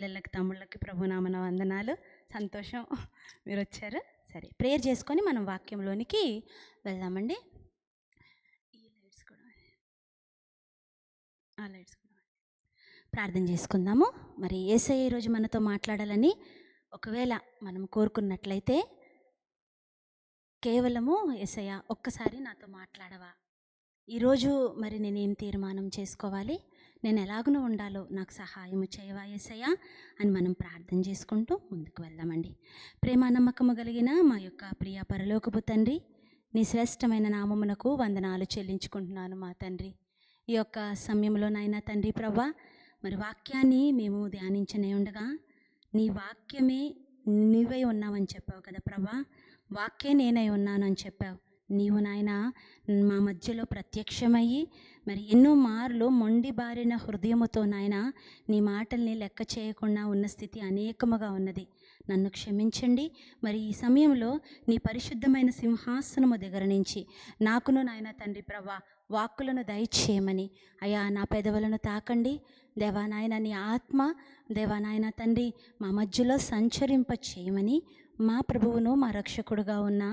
పిల్లలకి తమ్ముళ్ళకి ప్రభునామన వందనాలు. సంతోషం మీరు వచ్చారు. సరే, ప్రేయర్ చేసుకొని మనం వాక్యంలోనికి వెళ్దామండి. ఈ లైట్స్ కూడా ఆ లైట్స్ కూడా ప్రార్థన చేసుకుందాము. మరి యేసయ్య ఈరోజు మనతో మాట్లాడాలని ఒకవేళ మనం కోరుకున్నట్లయితే కేవలము యేసయ్య ఒక్కసారి నాతో మాట్లాడవా, ఈరోజు మరి నేనేం తీర్మానం చేసుకోవాలి, నేను ఎలాగనూ ఉండాలో నాకు సహాయం చేయవా యేసయ్య అని మనం ప్రార్థన చేసుకుంటూ ముందుకు వెళ్దామండి. ప్రేమ నమ్మకము కలిగిన మా యొక్క ప్రియ పరలోకపు తండ్రి, నీ శ్రేష్టమైన నామమునకు వందనాలు చెల్లించుకుంటున్నాను మా తండ్రి. ఈ యొక్క సమయంలో నాయనా తండ్రి ప్రభా, మరి వాక్యాన్ని మేము ధ్యానించనే ఉండగా నీ వాక్యమే నీవై ఉన్నావని చెప్పావు కదా ప్రభా, వాక్యే నేనై ఉన్నాను అని చెప్పావు. నీవు నాయన మా మధ్యలో ప్రత్యక్షమయ్యి మరి ఎన్నో మార్లు మొండి బారిన హృదయముతో నాయన నీ మాటల్ని లెక్క చేయకుండా ఉన్న స్థితి అనేకముగా ఉన్నది. నన్ను క్షమించండి. మరి ఈ సమయంలో నీ పరిశుద్ధమైన సింహాసనము దగ్గర నుంచి నాకును నాయన తండ్రి ప్రభా వాక్కులను దయచేయమని అయా నా పెదవులను తాకండి. దేవా నాయన నీ ఆత్మ దేవా నాయన తండ్రి మా మధ్యలో సంచరింప చేయమని మా ప్రభువును మా రక్షకుడుగా ఉన్న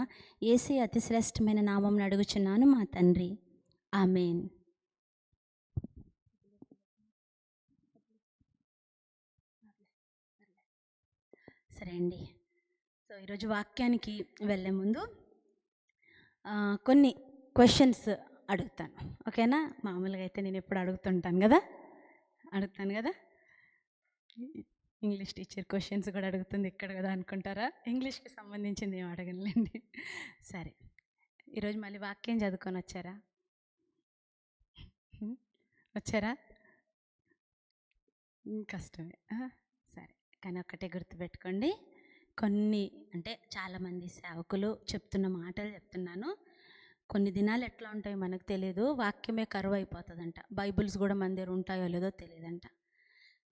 యేసే అతి శ్రేష్టమైన నామం అడుగుచున్నాను మా తండ్రి, ఆమేన్. సరే అండి. సో ఈరోజు వాక్యానికి వెళ్ళే ముందు కొన్ని క్వశ్చన్స్ అడుగుతాను, ఓకేనా? మామూలుగా అయితే నేను ఎప్పుడు అడుగుతాను కదా. ఇంగ్లీష్ టీచర్ క్వశ్చన్స్ కూడా అడుగుతుంది ఇక్కడ కదా అనుకుంటారా? ఇంగ్లీష్కి సంబంధించింది ఏం అడగనులేండి. సరే, ఈరోజు మళ్ళీ వాక్యం చదువుకొని వచ్చారా? కష్టమే. సరే, కానీ ఒక్కటే గుర్తుపెట్టుకోండి, కొన్ని అంటే చాలామంది సేవకులు చెప్తున్న మాటలు చెప్తున్నాను. కొన్ని దినాలు ఎట్లా ఉంటాయో మనకు తెలియదు, వాక్యమే కరువు అయిపోతుందంట. బైబిల్స్ కూడా మన దగ్గర ఉంటాయో లేదో తెలియదంట.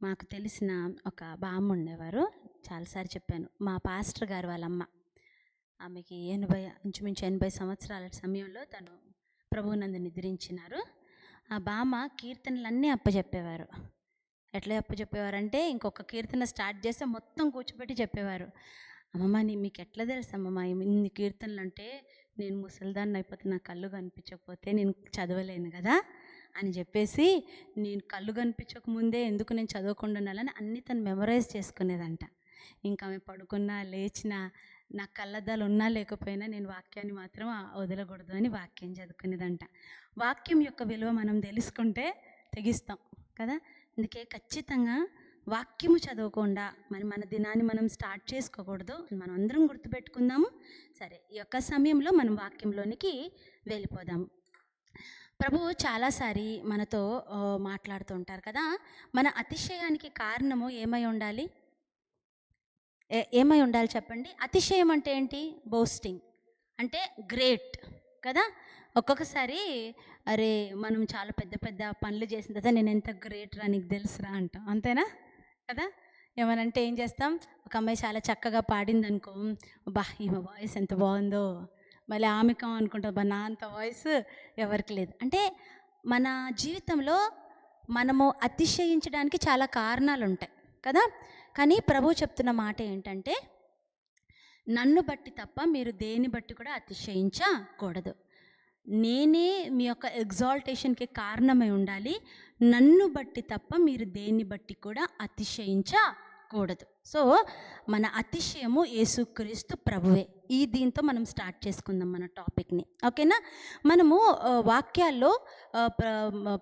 మాకు తెలిసిన ఒక బామ్మ ఉండేవారు, చాలాసార్లు చెప్పాను. మా పాస్టర్ గారు వాళ్ళ అమ్మ, ఆమెకి ఇంచుమించు 80 సంవత్సరాల సమయంలో తను ప్రభువునందు నిద్రించినారు. ఆ బామ్మ కీర్తనలన్నీ అప్పచెప్పేవారు. ఎట్లా అప్పచెప్పేవారంటే ఇంకొక కీర్తన స్టార్ట్ చేస్తే మొత్తం కూర్చోబెట్టి చెప్పేవారు. అమ్మమ్మ మీకు ఎట్లా తెలుసు అమ్మమ్మ ఇన్ని కీర్తనలు అంటే, నేను ముసలిదాన్ని అయిపోతే నా కళ్ళు కనిపించకపోతే నేను చదవలేను కదా అని చెప్పేసి, నేను కళ్ళు కనిపించకముందే ఎందుకు నేను చదవకుండా ఉండాలని అన్నీ తను మెమరైజ్ చేసుకునేదంట. ఇంకా ఆమె పడుకున్నా లేచినా నా కళ్ళద్దాలు ఉన్నా లేకపోయినా నేను వాక్యాన్ని మాత్రం వదలకూడదు అని వాక్యం చదువుకునేదంట. వాక్యం యొక్క విలువ మనం తెలుసుకుంటే తెగిస్తాం కదా. అందుకే ఖచ్చితంగా వాక్యము చదవకుండా మన దినాన్ని మనం స్టార్ట్ చేసుకోకూడదు. మనం అందరం గుర్తుపెట్టుకుందాము. సరే, ఈ యొక్క సమయంలో మనం వాక్యంలోనికి వెళ్ళిపోదాము. ప్రభువు చాలాసారి మనతో మాట్లాడుతూ ఉంటారు కదా. మన అతిశయానికి కారణము ఏమై ఉండాలి? ఏమై ఉండాలి చెప్పండి? అతిశయం అంటే ఏంటి? బోస్టింగ్ అంటే గ్రేట్ కదా. ఒక్కొక్కసారి అరే మనం చాలా పెద్ద పెద్ద పనులు చేసిన తర్వాత నేను ఎంత గ్రేట్ రా నీకు తెలుసురా అంటాం, అంతేనా కదా. ఏమనంటే ఏం చేస్తాం? ఒక అమ్మాయి చాలా చక్కగా పాడింది అనుకో, బా ఈమె వాయిస్ ఎంత బాగుందో, మళ్ళీ ఆమెకం అనుకుంటాం, బా నా అంత వాయిస్ ఎవరికి లేదు. అంటే మన జీవితంలో మనము అతిశయించడానికి చాలా కారణాలు ఉంటాయి కదా. కానీ ప్రభు చెప్తున్న మాట ఏంటంటే, నన్ను బట్టి తప్ప మీరు దేని బట్టి కూడా అతిశయించకూడదు. నేనే మీ యొక్క ఎగ్జాల్టేషన్కి కారణమై ఉండాలి. నన్ను బట్టి తప్ప మీరు దేన్ని బట్టి కూడా అతిశయించకూడదు. సో మన అతిశయము యేసుక్రీస్తు ప్రభువే. దీంతో మనం స్టార్ట్ చేసుకుందాం మన టాపిక్ని, ఓకేనా? మనము వాక్యాల్లో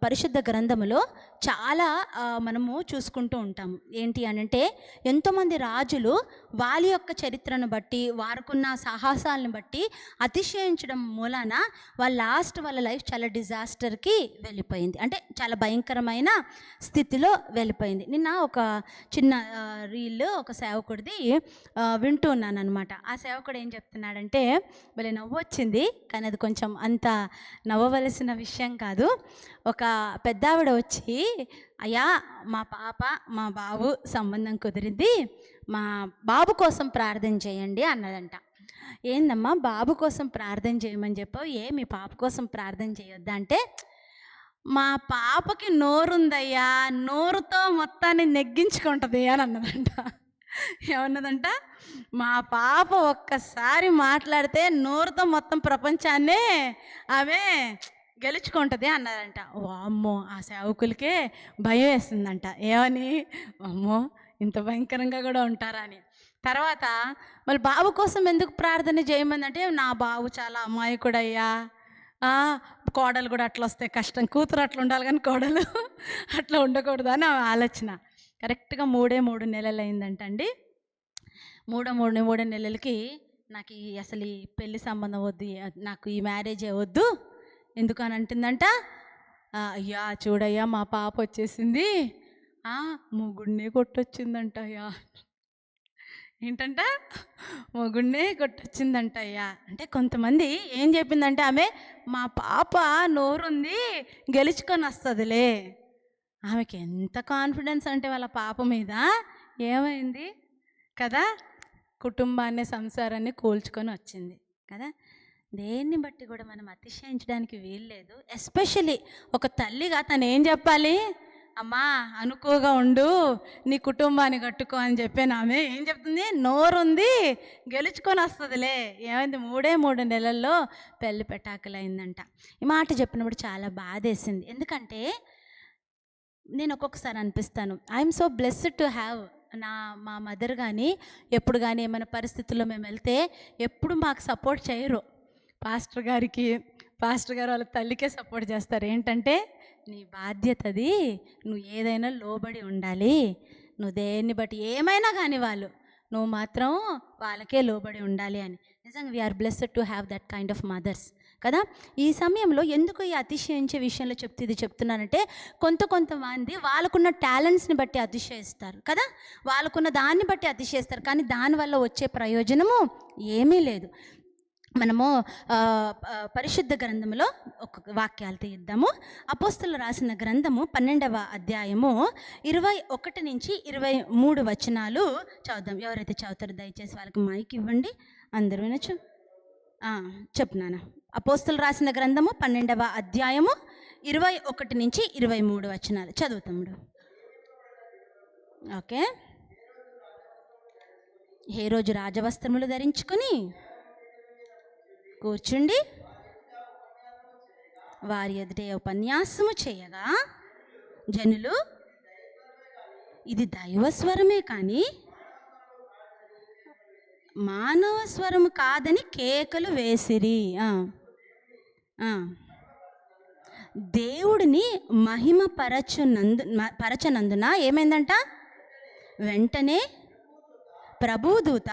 పరిశుద్ధ గ్రంథములో చాలా మనము చూసుకుంటూ ఉంటాము. ఏంటి అనంటే, ఎంతోమంది రాజులు వాళ్ళ యొక్క చరిత్రను బట్టి వారుకున్న సాహసాలను బట్టి అతిశయించడం మూలాన వాళ్ళ లైఫ్ చాలా డిజాస్టర్కి వెళ్ళిపోయింది. అంటే చాలా భయంకరమైన స్థితిలో వెళ్ళిపోయింది. నిన్న ఒక చిన్న రీల్ ఒక సేవకుడిది వింటూ ఉన్నాను అనమాట. ఆ సేవకుడు ఏం చెప్తున్నాడంటే, భలే నవ్వు వచ్చింది, కానీ అది కొంచెం అంత నవ్వవలసిన విషయం కాదు. ఒక పెద్దావిడ వచ్చి, అయ్యా మా పాప మా బాబు సంబంధం కుదిరింది, మా బాబు కోసం ప్రార్థన చేయండి అన్నదంట. ఏందమ్మా బాబు కోసం ప్రార్థన చేయమని చెప్పావు, మీ పాప కోసం ప్రార్థన చేయొద్దా అంటే, మా పాపకి నోరుందయ్యా, నోరుతో మొత్తాన్ని నెగ్గించుకుంటుంది అని అన్నదంట. ఏమన్నదంట? మా పాప ఒక్కసారి మాట్లాడితే నోరుతో మొత్తం ప్రపంచాన్నే ఆమె గెలుచుకుంటుంది అన్నారంట. వామ్మో! ఆ సేవకులకే భయం వేసిందంట. ఏమని? అమ్మో! ఇంత భయంకరంగా కూడా ఉంటారా అని. తర్వాత మళ్ళీ బాబు కోసం ఎందుకు ప్రార్థన చేయమందంటే, నా బాబు చాలా అమాయకుడయ్యా, కోడలు కూడా అట్లా వస్తే కష్టం, కూతురు అట్లా ఉండాలి కానీ కోడలు అట్లా ఉండకూడదు అని ఆమె ఆలోచన. కరెక్ట్గా 3 నెలలు అయిందంటండి. మూడో నెలలకి నాకు అసలు ఈ పెళ్లి సంబంధం వద్దు, నాకు ఈ మ్యారేజే వద్దు, ఎందుకు అని అంటుందంట. అయ్యా చూడయ్యా మా పాప వచ్చేసింది, మొగుడినే కొట్టొచ్చిందంట అయ్యా. ఏంటంట? మొగుడినే కొట్టొచ్చిందంట అయ్యా. అంటే కొంతమంది ఏం చెప్పిందంటే ఆమె, మా పాప నోరుంది గెలుచుకొని వస్తుందిలే. ఆమెకి ఎంత కాన్ఫిడెన్స్ అంటే వాళ్ళ పాప మీద. ఏమైంది కదా? కుటుంబాన్ని, సంసారాన్ని కూల్చుకొని వచ్చింది కదా. దేన్ని బట్టి కూడా మనం అతిశయించడానికి వీల్లేదు. ఎస్పెషలీ ఒక తల్లిగా తను ఏం చెప్పాలి? అమ్మా అనుకోగా ఉండు, నీ కుటుంబాన్ని కట్టుకో అని చెప్పాను. ఆమె ఏం చెప్తుంది? నోరుంది గెలుచుకొని వస్తుందిలే. ఏమైంది? 3 నెలల్లో పెళ్లి పెటాకులైందంట. ఈ మాట చెప్పినప్పుడు చాలా బాధేసింది. ఎందుకంటే నేను ఒక్కొక్కసారి అనిపిస్తాను, I'm so blessed to have మా మదర్ కానీ ఎప్పుడు కానీ ఏమైనా పరిస్థితుల్లో మేము వెళ్తే ఎప్పుడు మాకు సపోర్ట్ చేయరు. పాస్టర్ గారు వాళ్ళ తల్లికే సపోర్ట్ చేస్తారు. ఏంటంటే, నీ బాధ్యతది, నువ్వు ఏదైనా లోబడి ఉండాలి, నువ్వు దేన్ని బట్టి ఏమైనా కానీ నువ్వు మాత్రం వాళ్ళకే లోబడి ఉండాలి అని. నిజంగా we are blessed to have that kind of mothers కదా. ఈ సమయంలో ఎందుకు ఈ అతిశయించే విషయంలో ఇది చెప్తున్నానంటే, కొంతమంది వాళ్ళకున్న టాలెంట్స్ని బట్టి అతిశయిస్తారు కదా, వాళ్ళకున్న దాన్ని బట్టి అతిశయిస్తారు, కానీ దానివల్ల వచ్చే ప్రయోజనము ఏమీ లేదు. మనము పరిశుద్ధ గ్రంథంలో ఒక వాక్యాలు తీద్దాము. అపోస్తలులు రాసిన గ్రంథము 12వ అధ్యాయము 21 నుంచి 23 వచనాలు చదువుదాం. ఎవరైతే చదువుతారో దయచేసి వాళ్ళకి మైక్ ఇవ్వండి, అందరూ వినొచ్చు. చెప్తున్నాను. అపోస్తలులు రాసిన గ్రంథము 12వ అధ్యాయము 21 నుంచి 23 వచనాలు చదువుతాముడు. ఓకే. హేరోదు రాజవస్త్రములు ధరించుకొని కూర్చుండి వారి ఎదుటే ఉపన్యాసము చేయగా జనులు ఇది దైవస్వరమే కానీ మానవ స్వరము కాదని కేకలు వేసిరి. దేవుడిని మహిమ పరచనందున ఏమైందంట? వెంటనే ప్రభుదూత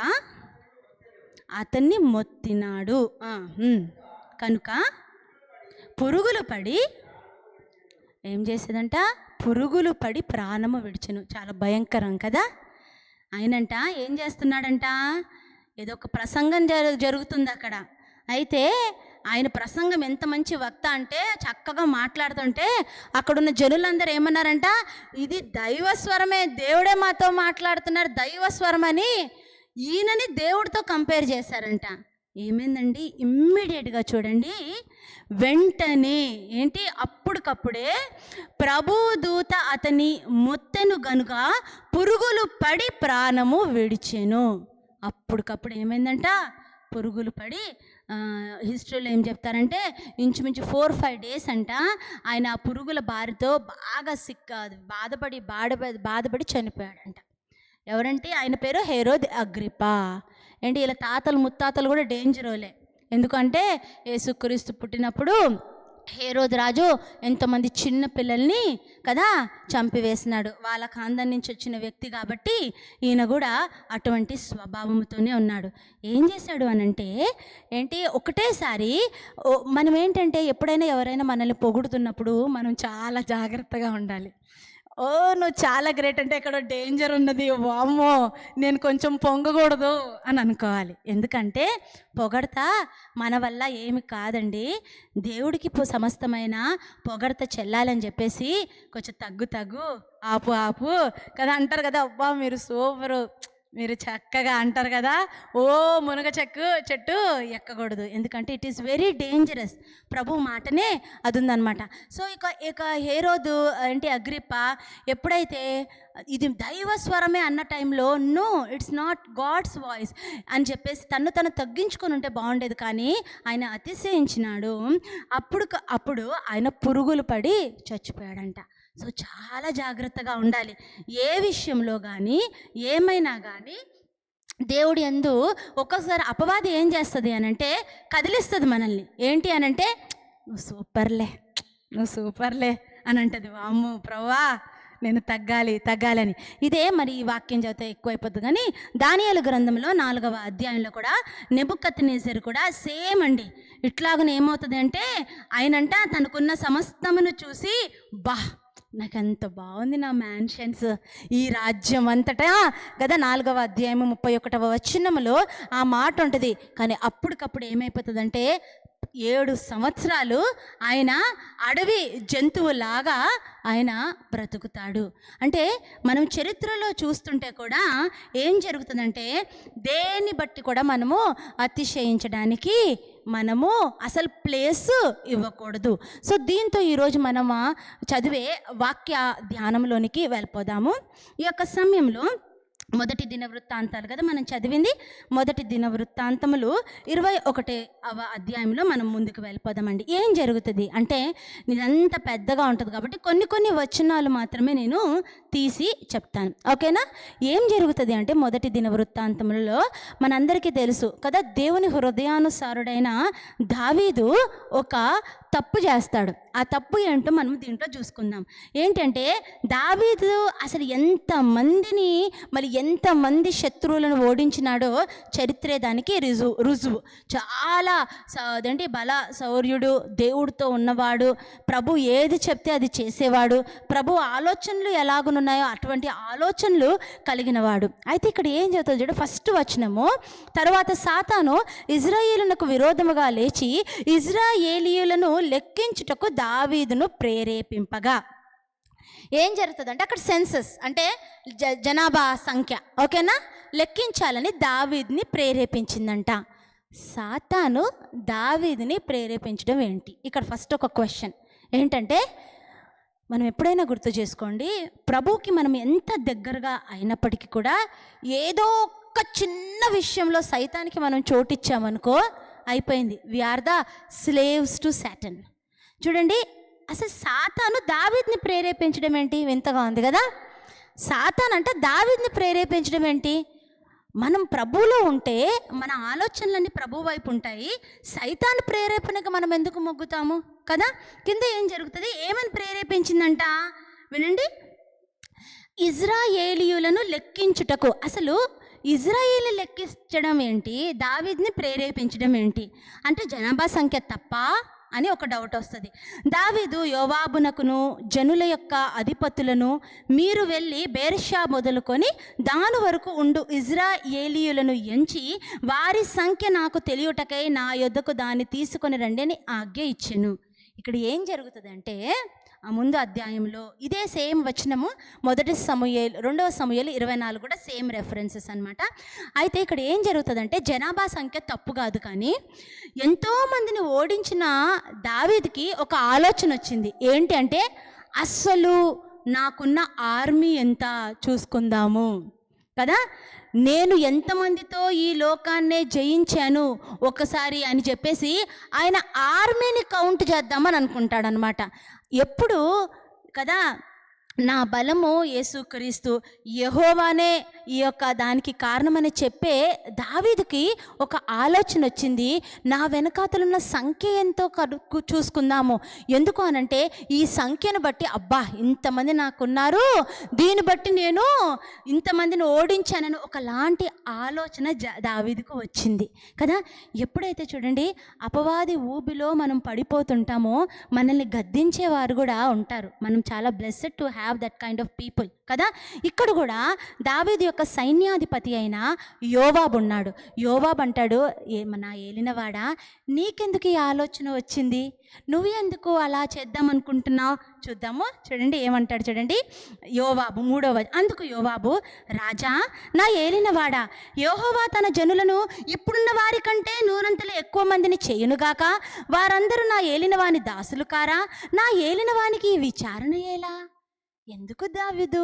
అతన్ని మొత్తినాడు. కనుక పురుగులు పడి ఏం చేసేదంట? పురుగులు పడి ప్రాణము విడిచెను. చాలా భయంకరం కదా. ఆయనంట ఏం చేస్తున్నాడంట? ఏదో ఒక ప్రసంగం జరుగుతుంది అక్కడ. అయితే ఆయన ప్రసంగం ఎంత మంచి వక్త అంటే చక్కగా మాట్లాడుతుంటే అక్కడున్న జనులందరూ ఏమన్నారంట? ఇది దైవస్వరమే, దేవుడే మాతో మాట్లాడుతున్నారు, దైవస్వరం అని ఈయనని దేవుడితో కంపేర్ చేశారంట. ఏమైందండి? ఇమ్మీడియట్గా చూడండి, వెంటనే ఏంటి? అప్పటికప్పుడే ప్రభుదూత అతని మొత్తెను గనుక పురుగులు పడి ప్రాణము విడిచెను. అప్పటికప్పుడు ఏమైందంట? పురుగులు పడి, హిస్టరీలో ఏం చెప్తారంటే ఇంచుమించు 4-5 డేస్ అంట ఆయన ఆ పురుగుల బారితో బాగా బాధపడి చనిపోయాడంట. ఎవరంటే ఆయన పేరు హేరోదు అగ్రిపా. ఏంటి, ఇలా తాతలు ముత్తాతలు కూడా డేంజరోలే. ఎందుకంటే యేసుక్రీస్తు పుట్టినప్పుడు హేరోదు రాజు ఎంతోమంది చిన్న పిల్లల్ని కదా చంపివేసినాడు. వాళ్ళ ఖాందం నుంచి వచ్చిన వ్యక్తి కాబట్టి ఈయన కూడా అటువంటి స్వభావంతోనే ఉన్నాడు. ఏం చేశాడు అనంటే ఏంటి, ఒకటేసారి మనం ఏంటంటే ఎప్పుడైనా ఎవరైనా మనల్ని పొగుడుతున్నప్పుడు మనం చాలా జాగ్రత్తగా ఉండాలి. నువ్వు చాలా గ్రేట్ అంటే ఇక్కడ డేంజర్ ఉన్నది, వామ్మో నేను కొంచెం పొంగకూడదు అని అనుకోవాలి. ఎందుకంటే పొగడత మన వల్ల ఏమి కాదండి. దేవుడికి సమస్తమైన పొగడత చెల్లాలని చెప్పేసి కొంచెం తగ్గు ఆపు కదా అంటారు కదా. అబ్బా మీరు సూపరు, మీరు చక్కగా అంటారు కదా, ఓ మునగ చెట్టు ఎక్కకూడదు, ఎందుకంటే ఇట్ ఈస్ వెరీ డేంజరస్. ప్రభు మాటనే అది ఉందన్నమాట. సో ఇక ఇక హేరోదు ఏంటి అగ్రిప్ప ఎప్పుడైతే ఇది దైవ స్వరమే అన్న టైంలో, no it's not God's voice అని చెప్పేసి తను తగ్గించుకొని ఉంటే బాగుండేది, కానీ ఆయన అతిశయించినాడు. అప్పుడు ఆయన పురుగులు పడి చచ్చిపోయాడంట. సో చాలా జాగ్రత్తగా ఉండాలి ఏ విషయంలో కానీ, ఏమైనా కానీ. దేవుడి యందు ఒక్కొక్కసారి అపవాది ఏం చేస్తుంది అనంటే కదిలిస్తుంది మనల్ని. ఏంటి అనంటే నువ్వు సూపర్లే అని అంటది. వామ్మో ప్రభువా నేను తగ్గాలని. ఇదే మరి ఈ వాక్యం చదివితే ఎక్కువైపోద్ది. కానీ దానియేలు గ్రంథంలో 4వ అధ్యాయంలో కూడా నెబుకద్నెజరు కూడా సేమ్ అండి. ఇట్లాగనే ఏమవుతుంది అంటే ఆయనంట తనకున్న సమస్తమును చూసి, నాకు ఎంత బాగుంది నా మ్యాన్షన్స్, ఈ రాజ్యం అంతటా కదా 4వ అధ్యాయం 31వ వచనంలో ఆ మాట ఉంటుంది. కానీ అప్పటికప్పుడు ఏమైపోతుందంటే 7 సంవత్సరాలు ఆయన అడవి జంతువులాగా ఆయన బ్రతుకుతాడు. అంటే మనం చరిత్రలో చూస్తుంటే కూడా ఏం జరుగుతుందంటే దేన్ని బట్టి కూడా మనము అతిశయించడానికి మనము అసలు ప్లేస్ ఇవ్వకూడదు. సో దీంతో ఈరోజు మనము చదివే వాక్య ధ్యానంలోనికి వెళ్ళిపోదాము. ఈ యొక్క సమయంలో మొదటి దినవృత్తాంతాలు కదా మనం చదివింది. మొదటి దినవృత్తాంతములు 21వ అధ్యాయంలో మనం ముందుకు వెళ్ళిపోదామండి. ఏం జరుగుతుంది అంటే ఇదంతా పెద్దగా ఉంటుంది కాబట్టి కొన్ని వచనాలు మాత్రమే నేను తీసి చెప్తాను, ఓకేనా? ఏం జరుగుతుంది అంటే మొదటి దినవృత్తాంతములలో మనందరికీ తెలుసు కదా, దేవుని హృదయానుసారుడైన దావీదు ఒక తప్పు చేస్తాడు. ఆ తప్పు ఏంటో మనం దీంట్లో చూసుకుందాం. ఏంటంటే దావీదు అసలు ఎంతమంది శత్రువులను ఓడించినాడో చరిత్రే దానికి రుజువు. చాలా అదేంటి బల శౌర్యుడు, దేవుడితో ఉన్నవాడు, ప్రభు ఏది చెప్తే అది చేసేవాడు, ప్రభు ఆలోచనలు ఎలాగున్నాయో అటువంటి ఆలోచనలు కలిగినవాడు. అయితే ఇక్కడ ఏం చెప్తుంది చూడు, ఫస్ట్ వచనము, తర్వాత సాతాను ఇజ్రాయేలునకు విరోధముగా లేచి ఇజ్రాయేలీయులను లెక్కించుటకు దావీదును ప్రేరేపింపగా. ఏం జరుగుతుందంటే అక్కడ సెన్సస్ అంటే జనాభా సంఖ్య, ఓకేనా, లెక్కించాలని దావీదుని ప్రేరేపించిందంట. సాతాను దావీదుని ప్రేరేపించడం ఏంటి? ఇక్కడ ఫస్ట్ ఒక క్వశ్చన్ ఏంటంటే, మనం ఎప్పుడైనా గుర్తు చేసుకోండి, ప్రభువుకి మనం ఎంత దగ్గరగా అయినప్పటికీ కూడా ఏదో ఒక చిన్న విషయంలో సైతానికి మనం చోటిచ్చామనుకో అయిపోయింది. We are the slaves to Satan. చూడండి, అసలు సాతాను దావీదుని ప్రేరేపించడం ఏంటి? వింతగా ఉంది కదా. సాతాను అంటే దావీదుని ప్రేరేపించడం ఏంటి? మనం ప్రభువులో ఉంటే మన ఆలోచనలన్నీ ప్రభు వైపు ఉంటాయి. సైతాను ప్రేరేపణకు మనం ఎందుకు మొగ్గుతాము కదా. కింద ఏం జరుగుతుంది, ఏమని ప్రేరేపించిందంట వినండి. ఇజ్రాయేలీయులను లెక్కించుటకు. అసలు ఇజ్రాయేలు లెక్కించడం ఏంటి, దావీదుని ప్రేరేపించడం ఏంటి అంటే జనాభా సంఖ్య తప్ప అని ఒక డౌట్ వస్తుంది. దావీదు యోవాబునకును జనుల యొక్క అధిపతులను, మీరు వెళ్ళి బేర్షా మొదలుకొని దాని వరకు ఉండు ఇజ్రాయేలీయులను ఎంచి వారి సంఖ్య నాకు తెలియుటకై నా యొద్దకు దాన్ని తీసుకొని రండి అని ఆజ్ఞ ఇచ్చెను. ఇక్కడ ఏం జరుగుతుందంటే ఆ ముందు అధ్యాయంలో ఇదే సేమ్ వచనము, 2వ సమూయేలు 24 కూడా సేమ్ రెఫరెన్సెస్ అనమాట. అయితే ఇక్కడ ఏం జరుగుతుందంటే జనాభా సంఖ్య తప్పు కాదు, కానీ ఎంతోమందిని ఓడించిన దావీదుకి ఒక ఆలోచన వచ్చింది. ఏంటి అంటే అస్సలు నాకున్న ఆర్మీ ఎంత చూసుకుందాము కదా, నేను ఎంతమందితో ఈ లోకాన్నే జయించాను ఒకసారి అని చెప్పేసి ఆయన ఆర్మీని కౌంట్ చేద్దామని అనుకుంటాడనమాట. ఎప్పుడు కదా నా బలము యేసుక్రీస్తు, యెహోవానే ఈ యొక్క దానికి కారణమని చెప్పే దావీదుకి ఒక ఆలోచన వచ్చింది. నా వెనకాతలున్న సంఖ్య ఎంతో చూసుకుందాము. ఎందుకు అనంటే ఈ సంఖ్యను బట్టి అబ్బా ఇంతమంది నాకున్నారు, దీన్ని బట్టి నేను ఇంతమందిని ఓడించానని ఒకలాంటి ఆలోచన దావీదుకు వచ్చింది కదా. ఎప్పుడైతే చూడండి అపవాది ఊబిలో మనం పడిపోతుంటామో మనల్ని గద్దించేవారు కూడా ఉంటారు. మనం చాలా blessed to have that kind of people కదా. ఇక్కడ కూడా దావీదు యొక్క యొక్క సైన్యాధిపతి అయిన యోవాబు ఉన్నాడు. యోవాబు అంటాడు, నా ఏలినవాడా, నీకెందుకు ఈ ఆలోచన వచ్చింది? నువ్వు ఎందుకు అలా చేద్దాం అనుకుంటున్నావు? చూద్దాము, చూడండి ఏమంటాడు చూడండి. యోవాబు 3వ. అందుకు యోవాబు, రాజా, నా ఏలినవాడా, యెహోవా తన జనులను ఇప్పుడున్న వారి కంటే నూరంతలు ఎక్కువ మందిని చేయునుగాక. వారందరూ నా ఏలినవాని దాసులు కారా? నా ఏలినవానికి ఈ విచారణ ఎలా? ఎందుకు దావీదు,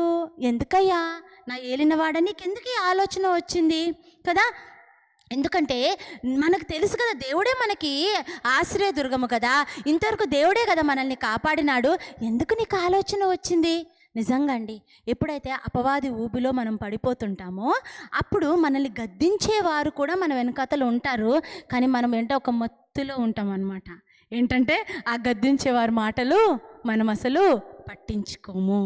ఎందుకయ్యా నా ఏలినవాడా, నీకెందుకు ఈ ఆలోచన వచ్చింది కదా? ఎందుకంటే మనకు తెలుసు కదా, దేవుడే మనకి ఆశ్రయదుర్గము కదా, ఇంతవరకు దేవుడే కదా మనల్ని కాపాడినాడు. ఎందుకు నీకు ఆలోచన వచ్చింది? నిజంగా అండి, ఎప్పుడైతే అపవాది ఊబిలో మనం పడిపోతుంటామో అప్పుడు మనల్ని గద్దించేవారు కూడా మన వెనకాతలు ఉంటారు. కానీ మనం ఏంటో ఒక మత్తులో ఉంటాం అన్నమాట. ఏంటంటే ఆ గద్దించేవారి మాటలు మనం అసలు పట్టించుకోము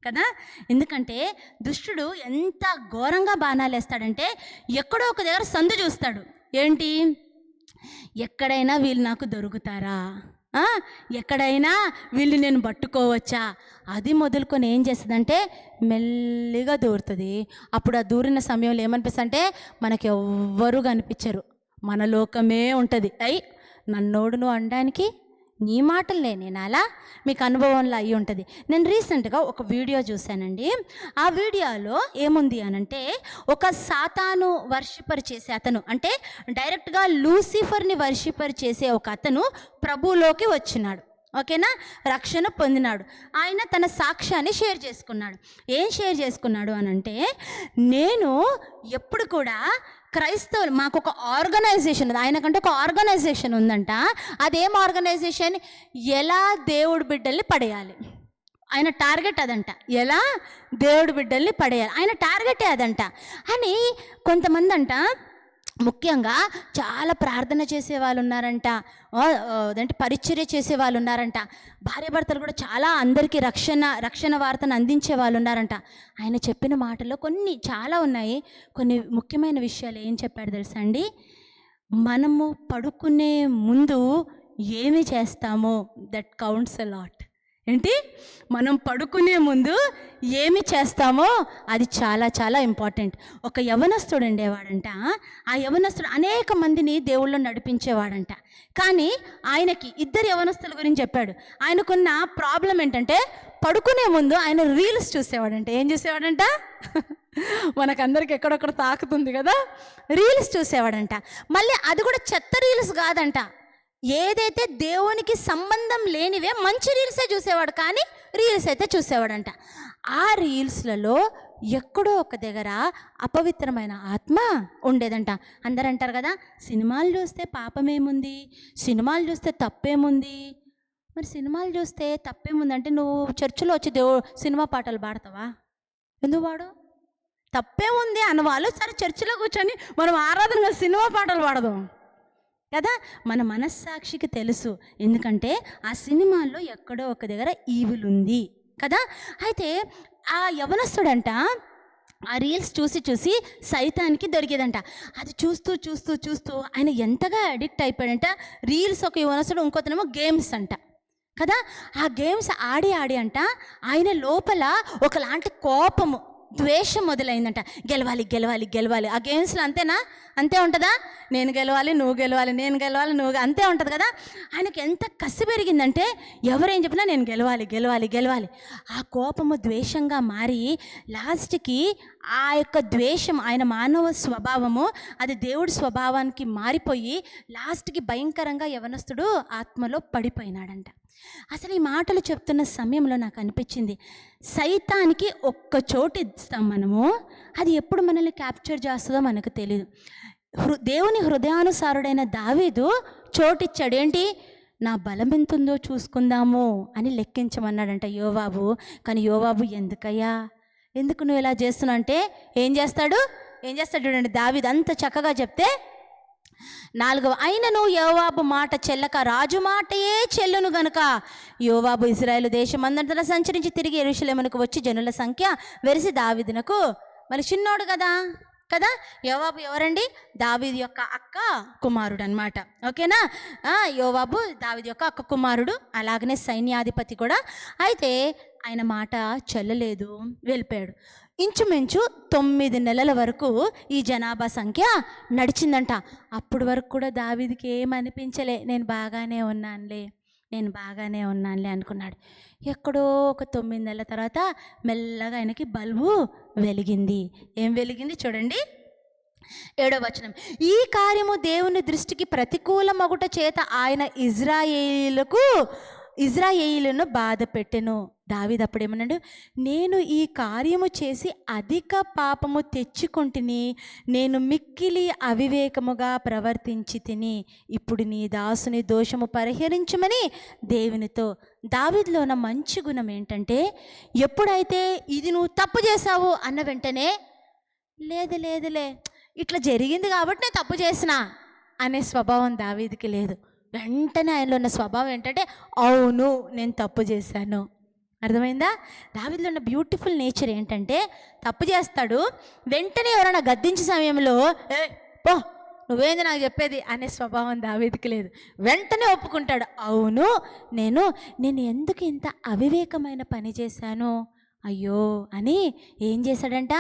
కదా. ఎందుకంటే దుష్టుడు ఎంత ఘోరంగా బాణాలు వేస్తాడంటే, ఎక్కడో ఒక దగ్గర సందు చూస్తాడు. ఏంటి, ఎక్కడైనా వీళ్ళు నాకు దొరుకుతారా, ఎక్కడైనా వీళ్ళు నేను పట్టుకోవచ్చా, అది మొదలుకొని ఏం చేస్తుందంటే మెల్లిగా దూరుతుంది. అప్పుడు ఆ దూరిన సమయంలో ఏమనిపిస్తుంది అంటే, మనకి ఎవ్వరూ కనిపించరు, మన లోకమే ఉంటుంది. నన్నోడును అనడానికి నీ మాటలే నేను అలా, మీకు అనుభవంలో అయ్యి ఉంటుంది. నేను రీసెంట్గా ఒక వీడియో చూశానండి. ఆ వీడియోలో ఏముంది అనంటే, ఒక సాతాను వర్షిపర్ చేసే అతను, అంటే డైరెక్ట్గా లూసిఫర్ని వర్షిపర్ చేసే ఒక అతను ప్రభువులోకి వచ్చినాడు. ఓకేనా, రక్షణ పొందినాడు. ఆయన తన సాక్ష్యాన్ని షేర్ చేసుకున్నాడు. ఏం షేర్ చేసుకున్నాడు అనంటే, నేను ఎప్పుడు కూడా క్రైస్తవులు, మాకు ఒక ఆర్గనైజేషన్ ఉంది, ఆయనకంటే ఒక ఆర్గనైజేషన్ ఉందంట. అదేం ఆర్గనైజేషన్, ఎలా దేవుడి బిడ్డల్ని పడేయాలి. ఆయన టార్గెట్ అదంట, ఎలా దేవుడి బిడ్డల్ని పడేయాలి, ఆయన టార్గెటే అదంట. అని కొంతమంది అంట, ముఖ్యంగా చాలా ప్రార్థన చేసే వాళ్ళు ఉన్నారంట, అదంటే పరిచర్య చేసే వాళ్ళు ఉన్నారంట, భార్యాభర్తలు కూడా చాలా అందరికీ రక్షణ వార్తను అందించే వాళ్ళు ఉన్నారంట. ఆయన చెప్పిన మాటల్లో కొన్ని చాలా ఉన్నాయి. కొన్ని ముఖ్యమైన విషయాలు ఏం చెప్పాడు తెలుసా అండి, మనము పడుకునే ముందు ఏమి చేస్తామో దట్ కౌంట్స్ ఎ లాట్. ఏంటి, మనం పడుకునే ముందు ఏమి చేస్తామో అది చాలా చాలా ఇంపార్టెంట్. ఒక యవనస్తుడు ఉండేవాడంట. ఆ యవనస్తుడు అనేక మందిని దేవుళ్ళు నడిపించేవాడంట. కానీ ఆయనకి 2 యవనస్తుల గురించి చెప్పాడు. ఆయనకున్న ప్రాబ్లం ఏంటంటే, పడుకునే ముందు ఆయన రీల్స్ చూసేవాడంట. ఏం చూసేవాడంట, మనకందరికి ఎక్కడొక్కడ తాకుతుంది కదా, రీల్స్ చూసేవాడంట. మళ్ళీ అది కూడా చెత్త రీల్స్ కాదంట, ఏదైతే దేవునికి సంబంధం లేనివే మంచి రీల్సే చూసేవాడు, కానీ రీల్స్ అయితే చూసేవాడంట. ఆ రీల్స్లలో ఎక్కడో ఒక దగ్గర అపవిత్రమైన ఆత్మ ఉండేదంట. అందరూ అంటారు కదా, సినిమాలు చూస్తే పాపమేముంది, సినిమాలు చూస్తే తప్పేముంది. మరి సినిమాలు చూస్తే తప్పేముందంటే, నువ్వు చర్చిలో వచ్చి సినిమా పాటలు పాడతావా? ఎందుకు పాడు? తప్పేముంది అన్నవాళ్ళు సరే చర్చిలో కూర్చొని మనం ఆరాధనగా సినిమా పాటలు పాడదాం కదా. మన మనస్సాక్షికి తెలుసు, ఎందుకంటే ఆ సినిమాల్లో ఎక్కడో ఒక దగ్గర ఈవిల్ ఉంది కదా. అయితే ఆ యవనస్తుడంట ఆ రీల్స్ చూసి చూసి సైతానికి దొరికేదంట. అది చూస్తూ చూస్తూ చూస్తూ ఆయన ఎంతగా అడిక్ట్ అయిపోయాడంట. రీల్స్ ఒక యవనస్తుడు, ఇంకొతనేమో గేమ్స్ అంట కదా. ఆ గేమ్స్ ఆడి ఆడి అంట ఆయన లోపల ఒకలాంటి కోపము, ద్వేషం మొదలైందంట. గెలవాలి గెలవాలి గెలవాలి. ఆ గేమ్స్లో అంతేనా, అంతే ఉంటుందా, నేను గెలవాలి నువ్వు గెలవాలి, నేను గెలవాలి నువ్వు, అంతే ఉంటుంది కదా. ఆయనకి ఎంత కసి పెరిగిందంటే, ఎవరేం చెప్పినా నేను గెలవాలి గెలవాలి గెలవాలి. ఆ కోపము ద్వేషంగా మారి లాస్ట్కి ఆ యొక్క ద్వేషం, ఆయన మానవ స్వభావము అది దేవుడి స్వభావానికి మారిపోయి లాస్ట్కి భయంకరంగా యవనస్తుడు ఆత్మలో పడిపోయినాడంట. అసలు ఈ మాటలు చెప్తున్న సమయంలో నాకు అనిపించింది, సైతానికి ఒక్క చోటు ఇస్తాం మనము, అది ఎప్పుడు మనల్ని క్యాప్చర్ చేస్తుందో మనకు తెలియదు. దేవుని హృదయానుసారుడైన దావీదు చోటిచ్చాడు. ఏంటి, నా బలం ఎంతుందో చూసుకుందాము అని లెక్కించమన్నాడంట యోవాబు. కానీ యోవాబు, ఎందుకయ్యా, ఎందుకు నువ్వు ఇలా చేస్తున్నావు అంటే ఏం చేస్తాడు చూడండి. దావీదు అంత చక్కగా చెప్తే 4వ, అయినను యోవాబు మాట చెల్లక రాజు మాటయే చెల్లును గనుక యోవాబు ఇశ్రాయేలు దేశమంతటా సంచరించి తిరిగి యెరూషలేమునకు వచ్చి జనుల సంఖ్య వెరిసి దావీదునకు, మరి చిన్నోడు కదా యోవాబు ఎవరండి, దావీదు యొక్క అక్క కుమారుడు అనమాట. ఓకేనా, యోవాబు దావీదు యొక్క అక్క కుమారుడు, అలాగనే సైన్యాధిపతి కూడా. అయితే ఆయన మాట చెల్లలేదు, వెళ్ళిపోయాడు. ఇంచుమించు 9 నెలల వరకు ఈ జనాభా సంఖ్య నడిచిందంట. అప్పటి వరకు కూడా దావీదుకి ఏమనిపించలే, నేను బాగానే ఉన్నానులే అనుకున్నాడు. ఎక్కడో ఒక 9 నెలల తర్వాత మెల్లగా ఆయనకి బల్బు వెలిగింది. ఏం వెలిగింది చూడండి, 7వ వచనం. ఈ కార్యము దేవుని దృష్టికి ప్రతికూలమగుట చేత ఆయన ఇజ్రాయేలును బాధ పెట్టెను. దావీదు అప్పుడు ఏమన్నాడు, నేను ఈ కార్యము చేసి అధిక పాపము తెచ్చుకొంటిని, నేను మిక్కిలి అవివేకముగా ప్రవర్తించి తిని, ఇప్పుడు నీ దాసుని దోషము పరిహరించమని దేవునితో. దావీదులో ఉన్న మంచి గుణం ఏంటంటే, ఎప్పుడైతే ఇది నువ్వు తప్పు చేశావు అన్న వెంటనే లేదులే ఇట్లా జరిగింది కాబట్టి నేను తప్పు చేసిన అనే స్వభావం దావీదుకి లేదు. వెంటనే ఆయనలో ఉన్న స్వభావం ఏంటంటే, అవును నేను తప్పు చేశాను. అర్థమైందా? దావీదులో ఉన్న బ్యూటిఫుల్ నేచర్ ఏంటంటే, తప్పు చేస్తాడు, వెంటనే ఎవరైనా గద్దించే సమయంలో ఏ పో నువ్వేంది నాకు చెప్పేది అనే స్వభావం దావీదుకి లేదు. వెంటనే ఒప్పుకుంటాడు, అవును నేను ఎందుకు ఇంత అవివేకమైన పని చేశాను, అయ్యో అని ఏం చేశాడంట,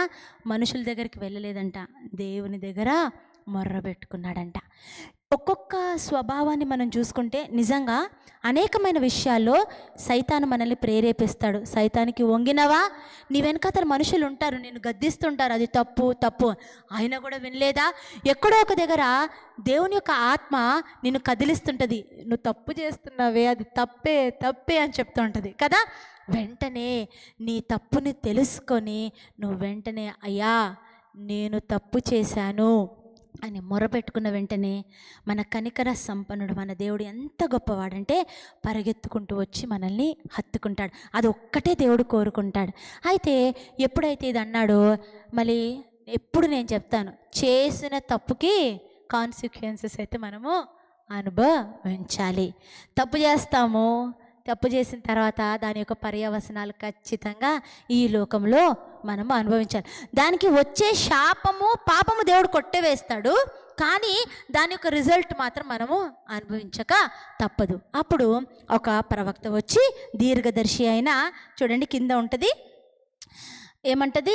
మనుషుల దగ్గరికి వెళ్ళలేదంట, దేవుని దగ్గర మొర్ర పెట్టుకున్నాడంట. ఒక్కొక్క స్వభావాన్ని మనం చూసుకుంటే నిజంగా అనేకమైన విషయాల్లో సైతాను మనల్ని ప్రేరేపిస్తాడు. సైతానికి వంగినవా, నీ వెనకాతల మనుషులు ఉంటారు, నేను గద్దిస్తుంటారు, అది తప్పు ఆయన కూడా వినలేదా. ఎక్కడో ఒక దగ్గర దేవుని యొక్క ఆత్మ నిన్ను కదిలిస్తుంటుంది, నువ్వు తప్పు చేస్తున్నావే, అది తప్పే అని చెప్తూ ఉంటుంది కదా. వెంటనే నీ తప్పుని తెలుసుకొని నువ్వు వెంటనే అయ్యా నేను తప్పు చేశాను అని మొరపెట్టుకున్న వెంటనే మన కనికర సంపన్నుడు మన దేవుడు ఎంత గొప్పవాడంటే పరిగెత్తుకుంటూ వచ్చి మనల్ని హత్తుకుంటాడు. అది ఒక్కటే దేవుడు కోరుకుంటాడు. అయితే ఎప్పుడైతే ఇది అన్నాడో, మళ్ళీ ఎప్పుడు నేను చెప్తాను, చేసిన తప్పుకి కాన్సిక్వెన్సెస్ అయితే మనము అనుభవించాలి. తప్పు చేసిన తర్వాత దాని యొక్క పర్యవసనాలు ఖచ్చితంగా ఈ లోకంలో మనము అనుభవించాలి. దానికి వచ్చే పాపము దేవుడు కొట్టవేస్తాడు, కానీ దాని యొక్క రిజల్ట్ మాత్రం మనము అనుభవించక తప్పదు. అప్పుడు ఒక ప్రవక్త వచ్చి, దీర్ఘదర్శి అయిన, చూడండి కింద ఉంటుంది ఏమంటది,